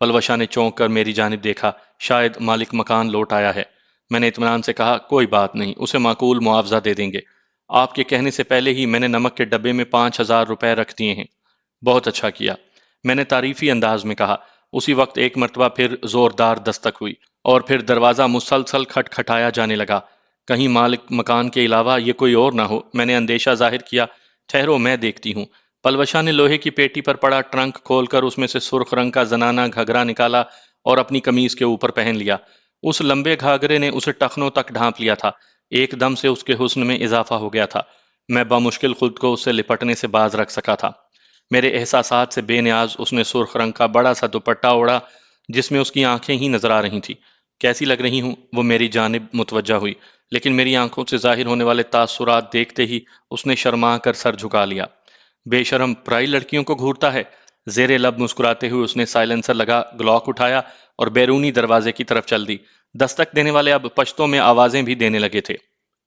[SPEAKER 1] پلوشا نے چونک کر میری جانب دیکھا، شاید مالک مکان لوٹ آیا ہے۔ میں نے اطمینان سے کہا، کوئی بات نہیں، اسے معقول معاوضہ دے دیں گے۔ آپ کے کہنے سے پہلے ہی میں نے نمک کے ڈبے میں 5,000 روپے رکھ دیے ہیں۔ بہت اچھا کیا، میں نے تعریفی انداز میں کہا۔ اسی وقت ایک مرتبہ پھر زوردار دستک ہوئی اور پھر دروازہ مسلسل کھٹکھٹایا جانے لگا۔ کہیں مالک مکان کے علاوہ یہ کوئی اور نہ ہو، میں نے اندیشہ ظاہر کیا۔ ٹھہرو میں دیکھتی ہوں۔ پلوشا نے لوہے کی پیٹی پر پڑا ٹرنک کھول کر اس میں سے سرخ رنگ کا زنانہ گھگرا نکالا اور اپنی قمیض کے اوپر پہن لیا۔ اس لمبے گھاگرے نے اسے ٹخنوں تک ڈھانپ لیا تھا۔ ایک دم سے اس کے حسن میں اضافہ ہو گیا تھا۔ میں بامشکل خود کو اس سے لپٹنے سے باز رکھ سکا تھا۔ میرے احساسات سے بے نیاز اس نے سرخ رنگ کا بڑا سا دوپٹہ اوڑھا جس میں اس کی آنکھیں ہی نظر آ رہی تھیں۔ کیسی لگ رہی ہوں؟ وہ میری جانب متوجہ ہوئی، لیکن میری آنکھوں سے ظاہر ہونے والے تاثرات دیکھتے ہی اس نے شرما کر سر جھکا لیا۔ بے شرم، پرائی لڑکیوں کو گھورتا ہے۔ زیر لب مسکراتے ہوئے اس نے سائلنسر لگا گلاک اٹھایا اور بیرونی دروازے کی طرف چل دی۔ دستک دینے والے اب پشتوں میں آوازیں بھی دینے لگے تھے۔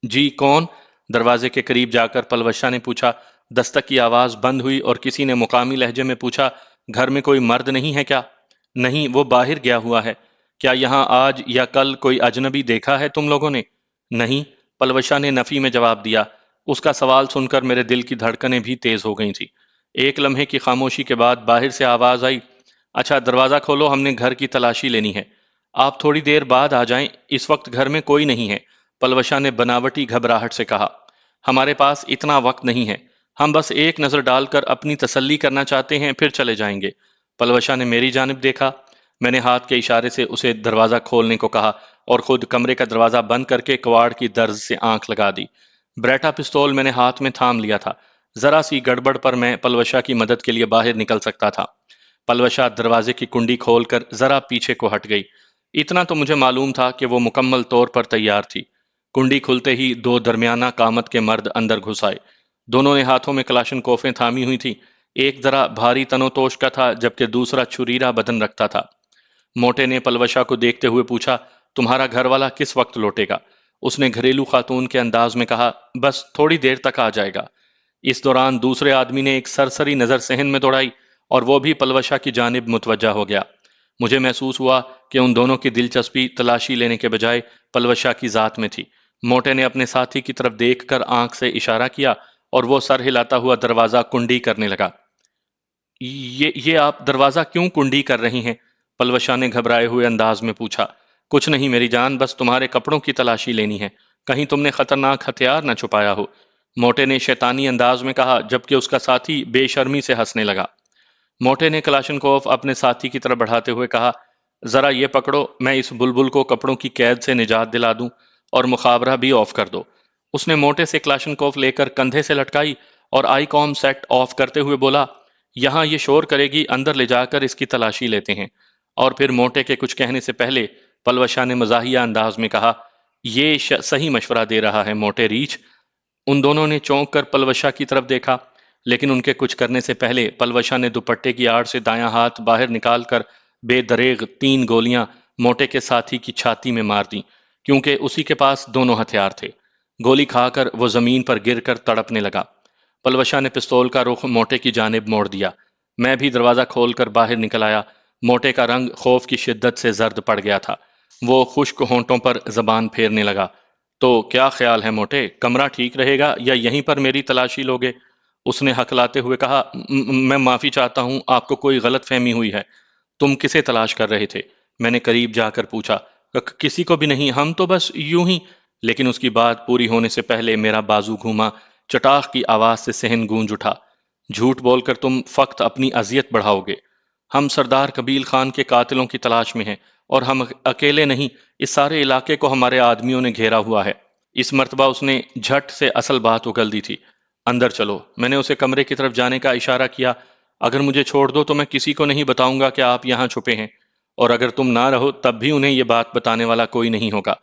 [SPEAKER 1] جی کون؟ دروازے کے قریب جا کر پلوشا نے پوچھا۔ دستک کی آواز بند ہوئی اور کسی نے مقامی لہجے میں پوچھا، گھر میں کوئی مرد نہیں ہے کیا؟ نہیں، وہ باہر گیا ہوا ہے۔ کیا یہاں آج یا کل کوئی اجنبی دیکھا ہے تم لوگوں نے؟ نہیں، پلوشا نے نفی میں جواب دیا۔ اس کا سوال سن کر میرے دل کی دھڑکنیں بھی تیز ہو گئی تھی۔ ایک لمحے کی خاموشی کے بعد باہر سے آواز آئی، اچھا دروازہ کھولو، ہم نے گھر کی تلاشی لینی ہے۔ آپ تھوڑی دیر بعد آ جائیں، اس وقت گھر میں کوئی نہیں ہے، پلوشا نے بناوٹی گھبراہٹ سے کہا۔ ہمارے پاس اتنا وقت نہیں ہے، ہم بس ایک نظر ڈال کر اپنی تسلی کرنا چاہتے ہیں، پھر چلے جائیں گے۔ پلوشا نے میری جانب دیکھا۔ میں نے ہاتھ کے اشارے سے اسے دروازہ کھولنے کو کہا اور خود کمرے کا دروازہ بند کر کے کواڑ کی درز سے آنکھ لگا دی۔ بریٹا پستول میں نے ہاتھ میں تھام لیا تھا۔ ذرا سی گڑبڑ پر میں پلوشا کی مدد کے لیے باہر نکل سکتا تھا۔ پلوشا دروازے کی کنڈی کھول کر ذرا پیچھے کو ہٹ گئی۔ اتنا تو مجھے معلوم تھا کہ وہ مکمل طور پر تیار تھی۔ کنڈی کھلتے ہی 2 درمیانہ قامت کے مرد اندر گھس آئے۔ دونوں نے ہاتھوں میں کلاشن کوفیں تھامی ہوئی تھی۔ ایک ذرا بھاری تن و توش کا تھا جبکہ دوسرا چھریرا بدن رکھتا تھا۔ موٹے نے پلوشا کو دیکھتے ہوئے پوچھا، تمہارا گھر والا کس وقت لوٹے گا؟ اس نے گھریلو خاتون کے انداز میں کہا، بس تھوڑی دیر تک آ جائے گا۔ اس دوران دوسرے آدمی نے ایک سرسری نظر صحن میں دوڑائی اور وہ بھی پلوشہ کی جانب متوجہ ہو گیا۔ مجھے محسوس ہوا کہ ان دونوں کی دلچسپی تلاشی لینے کے بجائے پلوشہ کی ذات میں تھی۔ موٹے نے اپنے ساتھی کی طرف دیکھ کر آنکھ سے اشارہ کیا اور وہ سر ہلاتا ہوا دروازہ کنڈی کرنے لگا۔ یہ آپ دروازہ کیوں کنڈی کر رہی ہیں؟ پلوشہ نے گھبرائے ہوئے انداز میں پوچھا۔ کچھ نہیں میری جان، بس تمہارے کپڑوں کی تلاشی لینی ہے، کہیں تم نے خطرناک ہتھیار نہ چھپایا ہو، موٹے نے شیطانی انداز میں کہا، جبکہ اس کا ساتھی بے شرمی سے ہنسنے لگا۔ موٹے نے کلاشنکوف اپنے ساتھی کی طرف بڑھاتے ہوئے کہا، ذرا یہ پکڑو، میں اس بلبل کو کپڑوں کی قید سے نجات دلا دوں اور مخابرہ بھی آف کر دو۔ اس نے موٹے سے کلاشنکوف لے کر کندھے سے لٹکائی اور آئی کام سیٹ آف کرتے ہوئے بولا، یہاں یہ شور کرے گی، اندر لے جا کر اس کی تلاشی لیتے ہیں۔ اور پھر موٹے کے کچھ کہنے سے پہلے پلوشہ نے مزاحیہ انداز میں کہا، یہ صحیح مشورہ دے رہا ہے موٹے ریچھ۔ ان دونوں نے چونک کر پلوشہ کی طرف دیکھا، لیکن ان کے کچھ کرنے سے پہلے پلوشہ نے دوپٹے کی آڑ سے دایاں ہاتھ باہر نکال کر بے دریغ 3 گولیاں موٹے کے ساتھی کی چھاتی میں مار دیں، کیونکہ اسی کے پاس دونوں ہتھیار تھے۔ گولی کھا کر وہ زمین پر گر کر تڑپنے لگا۔ پلوشہ نے پستول کا رخ موٹے کی جانب موڑ دیا۔ میں بھی دروازہ کھول کر باہر نکل آیا۔ موٹے کا رنگ خوف کی شدت سے زرد پڑ گیا تھا۔ وہ خشک ہونٹوں پر زبان پھیرنے لگا۔ تو کیا خیال ہے موٹے، کمرہ ٹھیک رہے گا یا یہیں پر میری تلاشی لوگے؟ اس نے ہکلاتے ہوئے کہا، میں معافی چاہتا ہوں، آپ کو کوئی غلط فہمی ہوئی ہے۔ تم کسے تلاش کر رہے تھے؟ میں نے قریب جا کر پوچھا۔ کسی کو بھی نہیں، ہم تو بس یوں ہی۔ لیکن اس کی بات پوری ہونے سے پہلے میرا بازو گھوما، چٹاخ کی آواز سے صحن گونج اٹھا۔ جھوٹ بول کر تم فقط اپنی اذیت بڑھاؤ گے۔ ہم سردار قبیل خان کے قاتلوں کی تلاش میں ہیں، اور ہم اکیلے نہیں، اس سارے علاقے کو ہمارے آدمیوں نے گھیرا ہوا ہے۔ اس مرتبہ اس نے جھٹ سے اصل بات اگل دی تھی۔ اندر چلو، میں نے اسے کمرے کی طرف جانے کا اشارہ کیا۔ اگر مجھے چھوڑ دو تو میں کسی کو نہیں بتاؤں گا کہ آپ یہاں چھپے ہیں، اور اگر تم نہ رہو تب بھی انہیں یہ بات بتانے والا کوئی نہیں ہوگا۔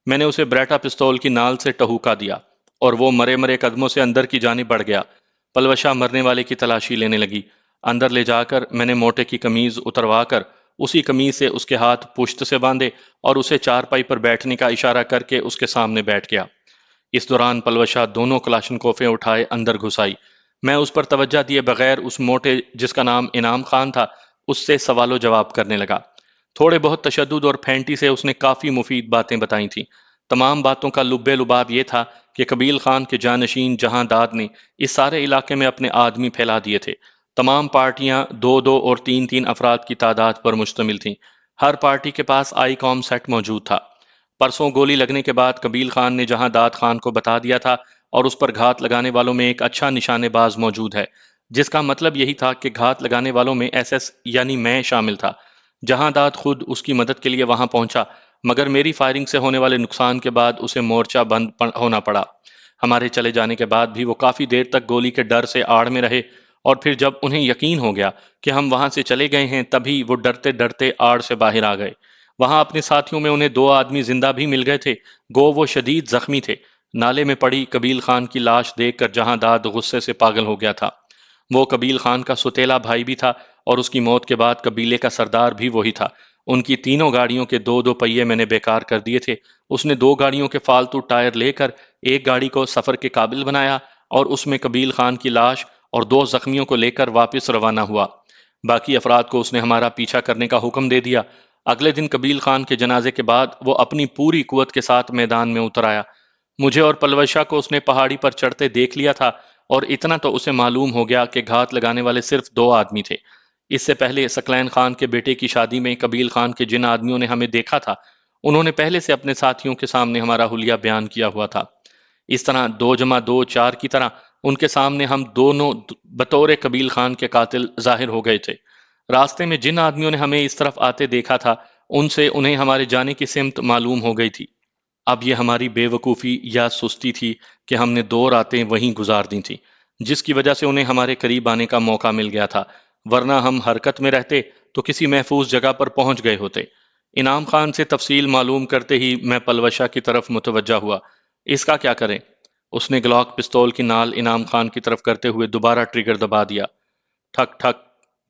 [SPEAKER 1] میں نے اسے بریٹا پستول کی نال سے ٹہوکا دیا اور وہ مرے مرے قدموں سے اندر کی جانب بڑھ گیا۔ پلوشہ مرنے والے کی تلاشی لینے لگی۔ اندر لے جا کر میں نے موٹے کی قمیض اتروا کر اسی قمیض سے اس کے ہاتھ پشت سے باندھے اور اسے چارپائی پر بیٹھنے کا اشارہ کر کے اس کے سامنے بیٹھ گیا۔ اس دوران پلوشہ دونوں کلاشنکوفیں اٹھائے اندر گھس آئی۔ میں اس پر توجہ دیے بغیر اس موٹے جس کا نام انعام خان تھا اس سے سوال و جواب کرنے لگا۔ تھوڑے بہت تشدد اور پھینٹی سے اس نے کافی مفید باتیں بتائی تھیں۔ تمام باتوں کا لب لباب یہ تھا کہ قبیل خان کے جانشین جہاں داد نے اس سارے علاقے میں اپنے آدمی پھیلا دیے تھے۔ تمام پارٹیاں 2 اور 3 افراد کی تعداد پر مشتمل تھیں۔ ہر پارٹی کے پاس آئی کام سیٹ موجود تھا۔ پرسوں گولی لگنے کے بعد قبیل خان نے جہاں داد خان کو بتا دیا تھا، اور اس پر گھات لگانے والوں میں ایک اچھا نشانے باز موجود ہے، جس کا مطلب یہی تھا کہ گھات لگانے والوں میں ایس ایس یعنی میں شامل تھا۔ جہاں داد خود اس کی مدد کے لیے وہاں پہنچا، مگر میری فائرنگ سے ہونے والے نقصان کے بعد اسے مورچہ بند ہونا پڑا۔ ہمارے چلے جانے کے بعد بھی وہ کافی دیر تک گولی کے ڈر سے آڑ میں رہے، اور پھر جب انہیں یقین ہو گیا کہ ہم وہاں سے چلے گئے ہیں تبھی وہ ڈرتے ڈرتے آڑ سے باہر آ گئے۔ وہاں اپنے ساتھیوں میں انہیں 2 آدمی زندہ بھی مل گئے تھے، گو وہ شدید زخمی تھے۔ نالے میں پڑی قبیل خان کی لاش دیکھ کر جہاں داد غصے سے پاگل ہو گیا تھا۔ وہ قبیل خان کا ستیلا بھائی بھی تھا، اور اس کی موت کے بعد قبیلے کا سردار بھی وہی تھا۔ ان کی تینوں گاڑیوں کے 2 پہیے میں نے بیکار کر دیے تھے۔ اس نے 2 گاڑیوں کے فالتو ٹائر لے کر ایک گاڑی کو سفر کے قابل بنایا اور اس میں قبیل خان کی لاش اور 2 زخمیوں کو لے کر واپس روانہ ہوا۔ باقی افراد کو اس نے ہمارا پیچھا کرنے کا حکم دے دیا۔ اگلے دن قبیل خان کے جنازے کے بعد وہ اپنی پوری قوت کے ساتھ میدان میں اتر آیا۔ مجھے اور پلوشہ کو اس نے پہاڑی پر چڑھتے دیکھ لیا تھا، اور اتنا تو اسے معلوم ہو گیا کہ گھات لگانے والے صرف 2 آدمی تھے۔ اس سے پہلے ثقلین خان کے بیٹے کی شادی میں قبیل خان کے جن آدمیوں نے ہمیں دیکھا تھا، انہوں نے پہلے سے اپنے ساتھیوں کے سامنے ہمارا حلیہ بیان کیا ہوا تھا۔ اس طرح 2+2 4 کی طرح ان کے سامنے ہم دونوں بطور قبیل خان کے قاتل ظاہر ہو گئے تھے۔ راستے میں جن آدمیوں نے ہمیں اس طرف آتے دیکھا تھا ان سے انہیں ہمارے جانے کی سمت معلوم ہو گئی تھی۔ اب یہ ہماری بے وقوفی یا سستی تھی کہ ہم نے 2 راتیں وہیں گزار دی تھیں، جس کی وجہ سے انہیں ہمارے قریب آنے کا موقع مل گیا تھا، ورنہ ہم حرکت میں رہتے تو کسی محفوظ جگہ پر پہنچ گئے ہوتے۔ انعام خان سے تفصیل معلوم کرتے ہی میں پلوشہ کی طرف متوجہ ہوا۔ اس کا کیا کریں؟ اس نے گلاک پستول کی نال انعام خان کی طرف کرتے ہوئے دوبارہ ٹریگر دبا دیا۔ ٹھک ٹھک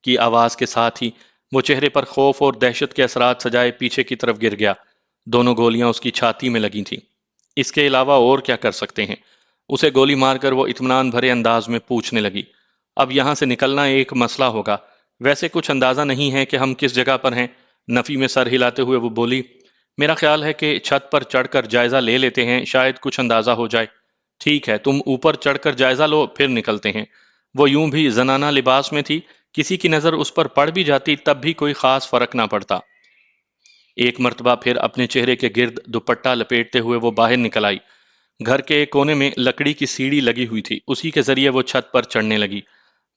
[SPEAKER 1] کی آواز کے ساتھ ہی وہ چہرے پر خوف اور دہشت کے اثرات سجائے پیچھے کی طرف گر گیا۔ 2 گولیاں اس کی چھاتی میں لگی تھیں۔ اس کے علاوہ اور کیا کر سکتے ہیں؟ اسے گولی مار کر وہ اطمینان بھرے انداز میں پوچھنے لگی، اب یہاں سے نکلنا ایک مسئلہ ہوگا، ویسے کچھ اندازہ نہیں ہے کہ ہم کس جگہ پر ہیں؟ نفی میں سر ہلاتے ہوئے وہ بولی، میرا خیال ہے کہ چھت پر چڑھ کر جائزہ لے لیتے ہیں، شاید کچھ اندازہ ہو جائے۔ ٹھیک ہے، تم اوپر چڑھ کر جائزہ لو، پھر نکلتے ہیں۔ وہ یوں بھی زنانہ لباس میں تھی، کسی کی نظر اس پر پڑ بھی جاتی تب بھی کوئی خاص فرق نہ پڑتا۔ ایک مرتبہ پھر اپنے چہرے کے گرد دوپٹہ لپیٹتے ہوئے وہ باہر نکل آئی۔ گھر کے ایک کونے میں لکڑی کی سیڑھی لگی ہوئی تھی، اسی کے ذریعے وہ چھت پر چڑھنے لگی۔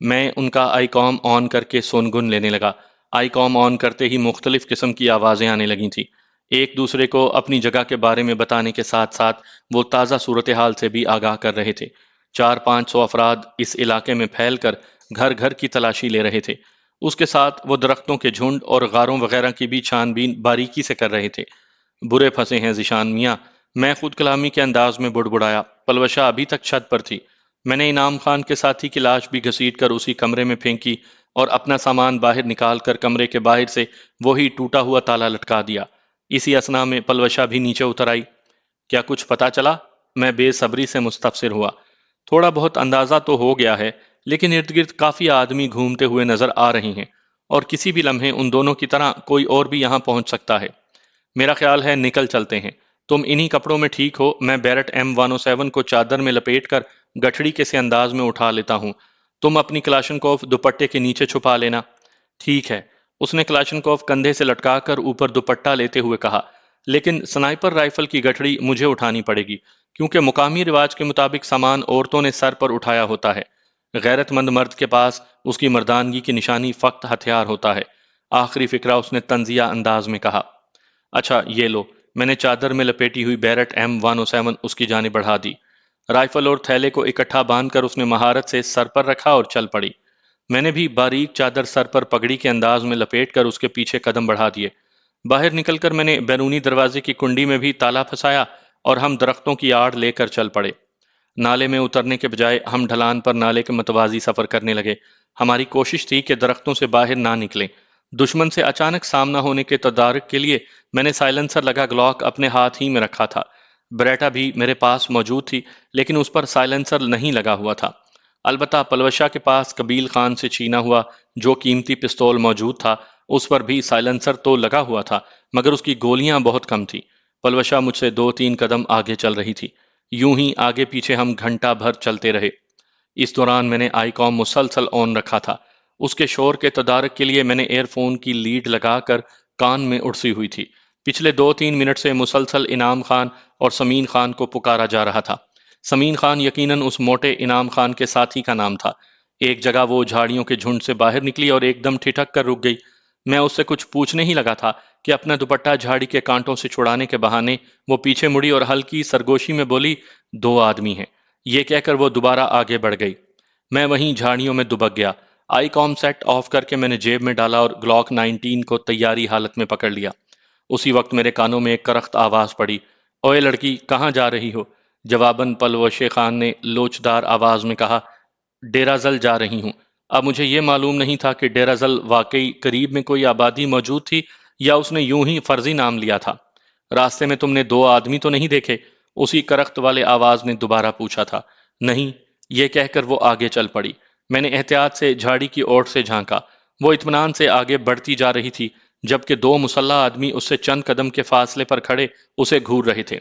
[SPEAKER 1] میں ان کا آئی کام آن کر کے سونگن لینے لگا۔ آئی کام آن کرتے ہی مختلف قسم کی آوازیں آنے لگی تھیں۔ ایک دوسرے کو اپنی جگہ کے بارے میں بتانے کے ساتھ ساتھ وہ تازہ صورتحال سے بھی آگاہ کر رہے تھے۔ 400-500 افراد اس علاقے میں پھیل کر گھر گھر کی تلاشی لے رہے تھے۔ اس کے ساتھ وہ درختوں کے جھنڈ اور غاروں وغیرہ کی بھی چھان بین باریکی سے کر رہے تھے۔ برے پھنسے ہیں ذیشان میاں، میں خود کلامی کے انداز میں بڑبڑایا۔ پلوشا ابھی تک چھت پر تھی۔ میں نے انعام خان کے ساتھی کی لاش بھی گھسیٹ کر اسی کمرے میں پھینکی اور اپنا سامان باہر نکال کر کمرے کے باہر سے وہی ٹوٹا ہوا تالا لٹکا دیا۔ اسی اثنا میں پلوشا بھی نیچے اتر آئی۔ کیا کچھ پتا چلا؟ میں بے صبری سے مستفسر ہوا۔ تھوڑا بہت اندازہ تو ہو گیا ہے، لیکن ارد گرد کافی آدمی گھومتے ہوئے نظر آ رہے ہیں، اور کسی بھی لمحے ان دونوں کی طرح کوئی اور بھی یہاں پہنچ سکتا ہے۔ میرا خیال ہے نکل چلتے ہیں۔ تم انہی کپڑوں میں ٹھیک ہو، میں بیرٹ M107 کو چادر میں لپیٹ کر گٹھڑی کے سے انداز میں اٹھا لیتا ہوں۔ تم اپنی کلاشنکوف دوپٹے کے نیچے چھپا لینا۔ ٹھیک ہے، اس نے کلاشنکوف کندھے سے لٹکا کر اوپر دوپٹہ لیتے ہوئے کہا، لیکن سنائپر رائفل کی گٹھڑی مجھے اٹھانی پڑے گی، کیونکہ مقامی رواج کے مطابق سامان عورتوں نے سر پر اٹھایا ہوتا ہے۔ غیرت مند مرد کے پاس اس کی مردانگی کی نشانی فقط ہتھیار ہوتا ہے۔ آخری فقرہ اس نے طنزیہ انداز میں کہا۔ اچھا یہ لو، میں نے چادر میں لپیٹی ہوئی بیرٹ M107 اس کی جانب بڑھا دی۔ رائفل اور تھیلے کو اکٹھا باندھ کر اس نے مہارت سے سر پر رکھا اور چل پڑی۔ میں نے بھی باریک چادر سر پر پگڑی کے انداز میں لپیٹ کر اس کے پیچھے قدم بڑھا دیے۔ باہر نکل کر میں نے بیرونی دروازے کی کنڈی میں بھی تالا پھنسایا اور ہم درختوں کی آڑ لے کر چل پڑے۔ نالے میں اترنے کے بجائے ہم ڈھلان پر نالے کے متوازی سفر کرنے لگے۔ ہماری کوشش تھی کہ درختوں سے باہر نہ نکلیں۔ دشمن سے اچانک سامنا ہونے کے تدارک کے لیے میں نے سائلنسر لگا گلاک اپنے ہاتھ ہی میں رکھا تھا۔ بریٹا بھی میرے پاس موجود تھی، لیکن اس پر سائلنسر نہیں لگا ہوا تھا۔ البتہ پلوشا کے پاس قبیل خان سے چھینا ہوا جو قیمتی پستول موجود تھا، اس پر بھی سائلنسر تو لگا ہوا تھا، مگر اس کی گولیاں بہت کم تھیں۔ پلوشا مجھ سے 2-3 قدم آگے چل رہی تھی۔ یوں ہی آگے پیچھے ہم گھنٹہ بھر چلتے رہے۔ اس دوران میں نے آئی کام مسلسل آن رکھا تھا۔ اس کے شور کے تدارک کے لیے میں نے ایئر فون کی لیڈ لگا کر کان میں اڑسی ہوئی تھی۔ پچھلے 2-3 منٹ سے مسلسل انعام خان اور سمین خان کو پکارا جا رہا تھا۔ سمین خان یقیناً اس موٹے انعام خان کے ساتھی کا نام تھا۔ ایک جگہ وہ جھاڑیوں کے جھنڈ سے باہر نکلی اور ایک دم ٹھٹک کر رک گئی۔ میں اس سے کچھ پوچھنے ہی لگا تھا کہ اپنا دوپٹہ جھاڑی کے کانٹوں سے چھڑانے کے بہانے وہ پیچھے مڑی اور ہلکی سرگوشی میں بولی، 2 آدمی ہیں۔ یہ کہہ کر وہ دوبارہ آگے بڑھ گئی۔ میں وہیں جھاڑیوں میں دبک گیا۔ آئی کام سیٹ آف کر کے میں نے جیب میں ڈالا اور گلاک 19 کو تیاری حالت میں پکڑ لیا۔ اسی وقت میرے کانوں میں ایک کرخت آواز پڑی، اوے لڑکی، کہاں جا رہی ہو؟ جواباً پلوش خان نے لوچدار آواز میں کہا، ڈیرہ زل جا رہی ہوں۔ اب مجھے یہ معلوم نہیں تھا کہ ڈیرہ زل واقعی قریب میں کوئی آبادی موجود تھی یا اس نے یوں ہی فرضی نام لیا تھا۔ راستے میں تم نے 2 آدمی تو نہیں دیکھے؟ اسی کرخت والے آواز نے دوبارہ پوچھا تھا۔ نہیں، یہ کہہ کر وہ آگے چل پڑی۔ میں نے احتیاط سے جھاڑی کی اوٹ سے جھانکا۔ وہ اطمینان سے آگے بڑھتی جا رہی تھی، جبکہ 2 مسلح آدمی اس سے چند قدم کے فاصلے پر کھڑے اسے گھور رہے تھے۔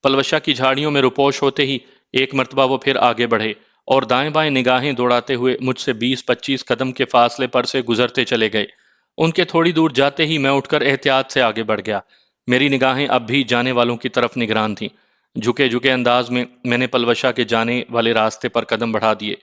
[SPEAKER 1] پلوشا کی جھاڑیوں میں روپوش ہوتے ہی ایک مرتبہ وہ پھر آگے بڑھے اور دائیں بائیں نگاہیں دوڑاتے ہوئے مجھ سے 20-25 قدم کے فاصلے پر سے گزرتے چلے گئے۔ ان کے تھوڑی دور جاتے ہی میں اٹھ کر احتیاط سے آگے بڑھ گیا۔ میری نگاہیں اب بھی جانے والوں کی طرف نگران تھیں۔ جھکے جھکے انداز میں نے پلوشا کے جانے والے راستے پر قدم بڑھا دیے۔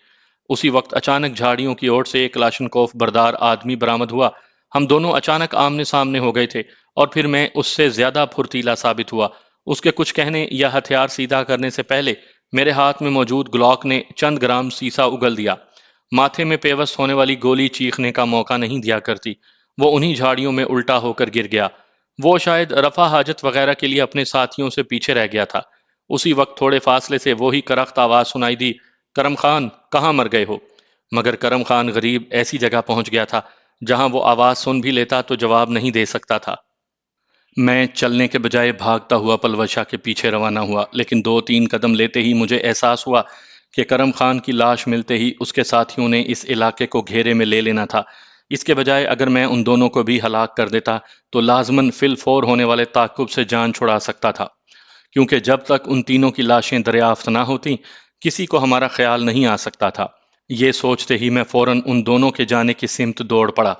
[SPEAKER 1] اسی وقت اچانک جھاڑیوں کی اوٹ سے ایک کلاشنکوف بردار آدمی برآمد ہوا۔ ہم دونوں اچانک آمنے سامنے ہو گئے تھے، اور پھر میں اس سے زیادہ پھرتیلا ثابت ہوا۔ اس کے کچھ کہنے یا ہتھیار سیدھا کرنے سے پہلے میرے ہاتھ میں موجود گلاک نے چند گرام سیسا اگل دیا۔ ماتھے میں پیوست ہونے والی گولی چیخنے کا موقع نہیں دیا کرتی۔ وہ انہی جھاڑیوں میں الٹا ہو کر گر گیا۔ وہ شاید رفع حاجت وغیرہ کے لیے اپنے ساتھیوں سے پیچھے رہ گیا تھا۔ اسی وقت تھوڑے فاصلے سے وہی کرخت آواز سنائی دی، کرم خان، کہاں مر گئے ہو؟ مگر کرم خان غریب ایسی جگہ پہنچ گیا تھا جہاں وہ آواز سن بھی لیتا تو جواب نہیں دے سکتا تھا۔ میں چلنے کے بجائے بھاگتا ہوا پلوشا کے پیچھے روانہ ہوا، لیکن 2-3 قدم لیتے ہی مجھے احساس ہوا کہ کرم خان کی لاش ملتے ہی اس کے ساتھیوں نے اس علاقے کو گھیرے میں لے لینا تھا۔ اس کے بجائے اگر میں ان دونوں کو بھی ہلاک کر دیتا تو لازماً فی الفور ہونے والے تعاقب سے جان چھڑا سکتا تھا، کیونکہ جب تک ان تینوں کی لاشیں دریافت نہ ہوتیں کسی کو ہمارا خیال نہیں آ سکتا تھا۔ یہ سوچتے ہی میں فوراً ان دونوں کے جانے کی سمت دوڑ پڑا۔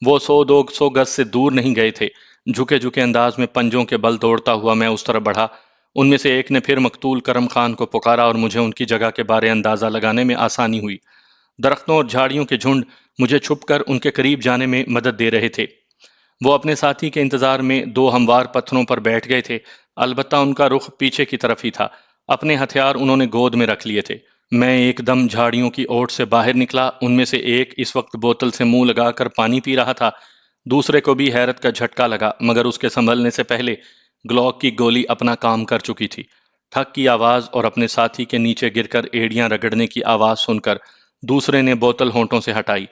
[SPEAKER 1] وہ 100-200 گز سے دور نہیں گئے تھے۔ جھکے جھکے انداز میں پنجوں کے بل دوڑتا ہوا میں اس طرف بڑھا۔ ان میں سے ایک نے پھر مقتول کرم خان کو پکارا اور مجھے ان کی جگہ کے بارے اندازہ لگانے میں آسانی ہوئی۔ درختوں اور جھاڑیوں کے جھنڈ مجھے چھپ کر ان کے قریب جانے میں مدد دے رہے تھے۔ وہ اپنے ساتھی کے انتظار میں 2 ہموار پتھروں پر بیٹھ گئے تھے، البتہ ان کا رخ پیچھے کی طرف ہی تھا۔ اپنے ہتھیار انہوں نے گود میں رکھ لیے تھے۔ میں ایک دم جھاڑیوں کی اوٹ سے باہر نکلا۔ ان میں سے ایک اس وقت بوتل سے منہ لگا کر پانی پی رہا تھا۔ دوسرے کو بھی حیرت کا جھٹکا لگا، مگر اس کے سنبھلنے سے پہلے گلوک کی گولی اپنا کام کر چکی تھی۔ ٹھک کی آواز اور اپنے ساتھی کے نیچے گر کر ایڑیاں رگڑنے کی آواز سن کر دوسرے نے بوتل ہونٹوں سے ہٹائی،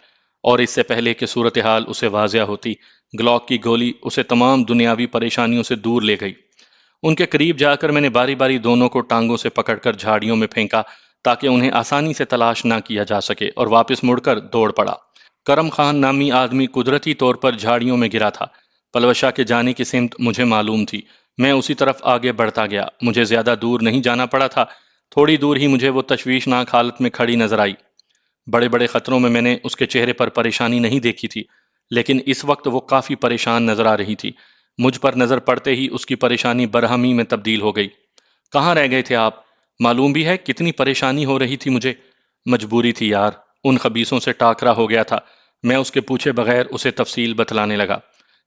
[SPEAKER 1] اور اس سے پہلے کہ صورتحال اسے واضح ہوتی، گلوک کی گولی اسے تمام دنیاوی پریشانیوں سے دور لے گئی۔ ان کے قریب جا کر میں نے باری باری دونوں کو ٹانگوں سے پکڑ کر جھاڑیوں میں پھینکا تاکہ انہیں آسانی سے تلاش نہ کیا جا سکے، اور واپس مڑ کر دوڑ پڑا۔ کرم خان نامی آدمی قدرتی طور پر جھاڑیوں میں گرا تھا۔ پلوشا کے جانے کی سمت مجھے معلوم تھی۔ میں اسی طرف آگے بڑھتا گیا۔ مجھے زیادہ دور نہیں جانا پڑا تھا۔ تھوڑی دور ہی مجھے وہ تشویشناک حالت میں کھڑی نظر آئی۔ بڑے بڑے خطروں میں نے اس کے چہرے پر پریشانی نہیں دیکھی تھی، لیکن اس وقت وہ کافی پریشان نظر آ رہی تھی۔ مجھ پر نظر پڑتے ہی اس کی پریشانی برہمی میں تبدیل ہو گئی۔ کہاں رہ گئے تھے آپ؟ معلوم بھی ہے کتنی پریشانی ہو رہی تھی مجھے۔ مجبوری تھی یار، ان خبیثوں سے ٹاکرا ہو گیا تھا۔ میں اس کے پوچھے بغیر اسے تفصیل بتلانے لگا۔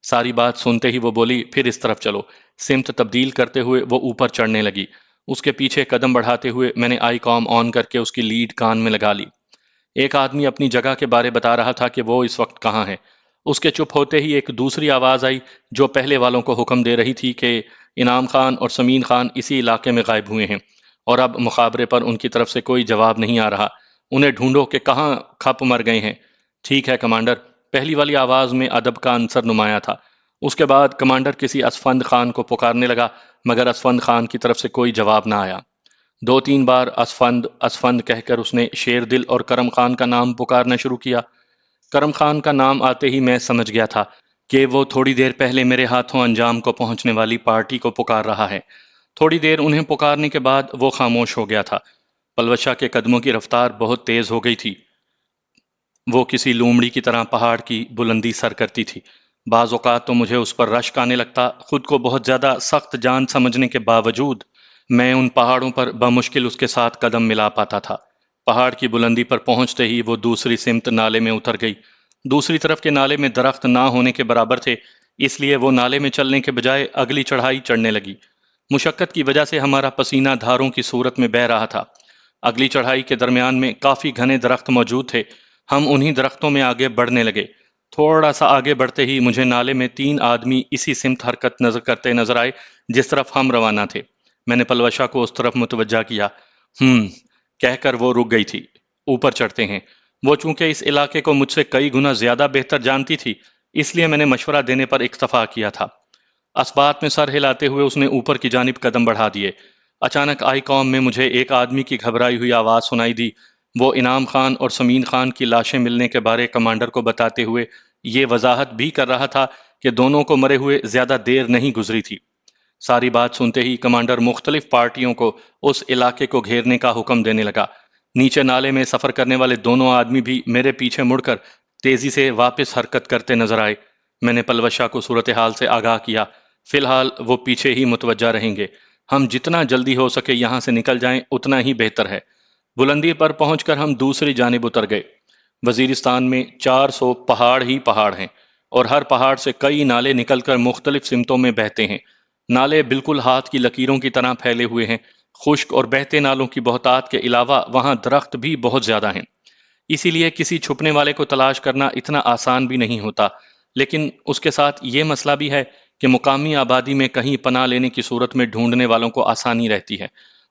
[SPEAKER 1] ساری بات سنتے ہی وہ بولی، پھر اس طرف چلو۔ سمت تبدیل کرتے ہوئے وہ اوپر چڑھنے لگی۔ اس کے پیچھے قدم بڑھاتے ہوئے میں نے آئی کام آن کر کے اس کی لیڈ کان میں لگا لی۔ ایک آدمی اپنی جگہ کے بارے بتا رہا تھا کہ وہ اس وقت کہاں ہے۔ اس کے چپ ہوتے ہی ایک دوسری آواز آئی جو پہلے والوں کو حکم دے رہی تھی کہ انعام خان اور سمین خان اسی علاقے میں غائب ہوئے ہیں، اور اب مخابرے پر ان کی طرف سے کوئی جواب نہیں آ رہا۔ انہیں ڈھونڈو کہ کہاں کھپ مر گئے ہیں۔ ٹھیک ہے کمانڈر، پہلی والی آواز میں ادب کا عنصر نمایاں تھا۔ اس کے بعد کمانڈر کسی اسفند خان کو پکارنے لگا، مگر اسفند خان کی طرف سے کوئی جواب نہ آیا۔ 2-3 بار اسفند اسفند کہہ کر اس نے شیر دل اور کرم خان کا نام پکارنا شروع کیا۔ کرم خان کا نام آتے ہی میں سمجھ گیا تھا کہ وہ تھوڑی دیر پہلے میرے ہاتھوں انجام کو پہنچنے والی پارٹی کو پکار رہا ہے۔ تھوڑی دیر انہیں پکارنے کے بعد وہ خاموش ہو گیا تھا۔ پلوشا کے قدموں کی رفتار بہت تیز ہو گئی تھی۔ وہ کسی لومڑی کی طرح پہاڑ کی بلندی سر کرتی تھی۔ بعض اوقات تو مجھے اس پر رشک آنے لگتا۔ خود کو بہت زیادہ سخت جان سمجھنے کے باوجود میں ان پہاڑوں پر بمشکل اس کے ساتھ قدم ملا پاتا تھا۔ پہاڑ کی بلندی پر پہنچتے ہی وہ دوسری سمت نالے میں اتر گئی۔ دوسری طرف کے نالے میں درخت نہ ہونے کے برابر تھے، اس لیے وہ نالے میں چلنے کے بجائے اگلی چڑھائی چڑھنے لگی۔ مشقت کی وجہ سے ہمارا پسینہ دھاروں کی صورت میں بہہ رہا تھا۔ اگلی چڑھائی کے درمیان میں کافی گھنے درخت موجود تھے۔ ہم انہی درختوں میں آگے بڑھنے لگے۔ تھوڑا سا آگے بڑھتے ہی مجھے نالے میں 3 آدمی اسی سمت حرکت کرتے نظر آئے جس طرف ہم روانہ تھے۔ میں نے پلوشا کو اس طرف متوجہ کیا۔ کہہ کر وہ رک گئی تھی۔ اوپر چڑھتے ہیں۔ وہ چونکہ اس علاقے کو مجھ سے کئی گنا زیادہ بہتر جانتی تھی، اس لیے میں نے مشورہ دینے پر اکتفا کیا تھا۔ اسبات میں سر ہلاتے ہوئے اس نے اوپر کی جانب قدم بڑھا دیے۔ اچانک آئی کام میں مجھے ایک آدمی کی گھبرائی ہوئی آواز سنائی دی۔ وہ انعام خان اور سمین خان کی لاشیں ملنے کے بارے کمانڈر کو بتاتے ہوئے یہ وضاحت بھی کر رہا تھا کہ دونوں کو مرے ہوئے زیادہ دیر نہیں گزری تھی۔ ساری بات سنتے ہی کمانڈر مختلف پارٹیوں کو اس علاقے کو گھیرنے کا حکم دینے لگا۔ نیچے نالے میں سفر کرنے والے دونوں آدمی بھی میرے پیچھے مڑ کر تیزی سے واپس حرکت کرتے نظر آئے۔ میں نے پلوشا کو صورتحال سے آگاہ کیا۔ فی الحال وہ پیچھے ہی متوجہ رہیں گے۔ ہم جتنا جلدی ہو سکے یہاں سے نکل جائیں اتنا ہی بہتر ہے۔ بلندی پر پہنچ کر ہم دوسری جانب اتر گئے۔ وزیرستان میں 400 پہاڑ ہی پہاڑ ہیں، اور ہر پہاڑ سے کئی نالے نکل کر مختلف سمتوں میں بہتے ہیں۔ نالے بالکل ہاتھ کی لکیروں کی طرح پھیلے ہوئے ہیں۔ خشک اور بہتے نالوں کی بہتات کے علاوہ وہاں درخت بھی بہت زیادہ ہیں، اسی لیے کسی چھپنے والے کو تلاش کرنا اتنا آسان بھی نہیں ہوتا۔ لیکن اس کے ساتھ یہ مسئلہ بھی ہے کہ مقامی آبادی میں کہیں پناہ لینے کی صورت میں ڈھونڈنے والوں کو آسانی رہتی ہے،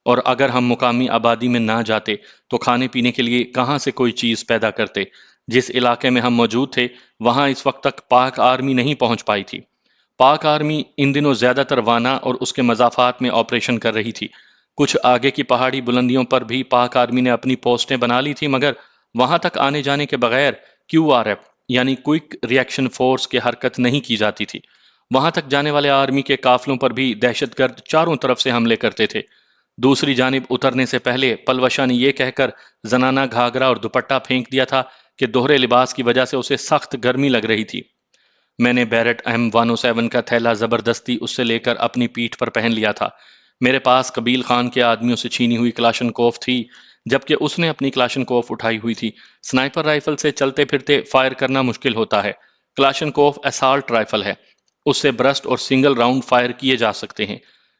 [SPEAKER 1] اور اگر ہم مقامی آبادی میں نہ جاتے تو کھانے پینے کے لیے کہاں سے کوئی چیز پیدا کرتے۔ جس علاقے میں ہم موجود تھے وہاں اس وقت تک پاک آرمی نہیں پہنچ پائی تھی۔ پاک آرمی ان دنوں زیادہ تر وانا اور اس کے مضافات میں آپریشن کر رہی تھی۔ کچھ آگے کی پہاڑی بلندیوں پر بھی پاک آرمی نے اپنی پوسٹیں بنا لی تھی، مگر وہاں تک آنے جانے کے بغیر QRF یعنی کوئک ریئیکشن فورس کی حرکت نہیں کی جاتی تھی۔ وہاں تک جانے والے آرمی کے قافلوں پر بھی دہشت گرد چاروں طرف سے حملے کرتے تھے۔ دوسری جانب اترنے سے پہلے پلوشا نے یہ کہہ کر زنانہ گھاگرا اور دوپٹہ پھینک دیا تھا کہ دوہرے لباس کی وجہ سے اسے سخت گرمی لگ رہی تھی۔ میں نے بیرٹ M107 کا تھیلا زبردستی اس سے لے کر اپنی پیٹھ پر پہن لیا تھا۔ میرے پاس قبیل خان کے آدمیوں سے چھینی ہوئی کلاشنکوف تھی، جبکہ اس نے اپنی کلاشنکوف اٹھائی ہوئی تھی۔ سنائپر رائفل سے چلتے پھرتے فائر کرنا مشکل ہوتا ہے۔ کلاشنکوف اسالٹ رائفل ہے، اس سے برسٹ اور سنگل راؤنڈ فائر کیے جا سکتے ہیں۔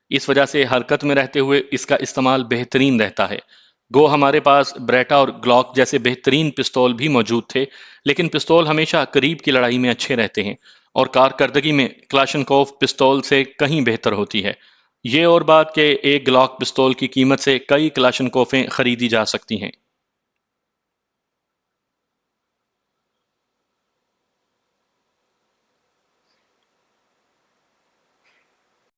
[SPEAKER 1] اس وجہ سے حرکت میں رہتے ہوئے اس کا استعمال بہترین رہتا ہے۔ گو ہمارے پاس بریٹا اور گلاک جیسے بہترین پستول بھی موجود تھے، لیکن پستول ہمیشہ قریب کی لڑائی میں اچھے رہتے ہیں اور کارکردگی میں کلاشنکوف پستول سے کہیں بہتر ہوتی ہے۔ یہ اور بات کہ ایک گلاک پستول کی قیمت سے کئی کلاشنکوفیں خریدی جا سکتی ہیں۔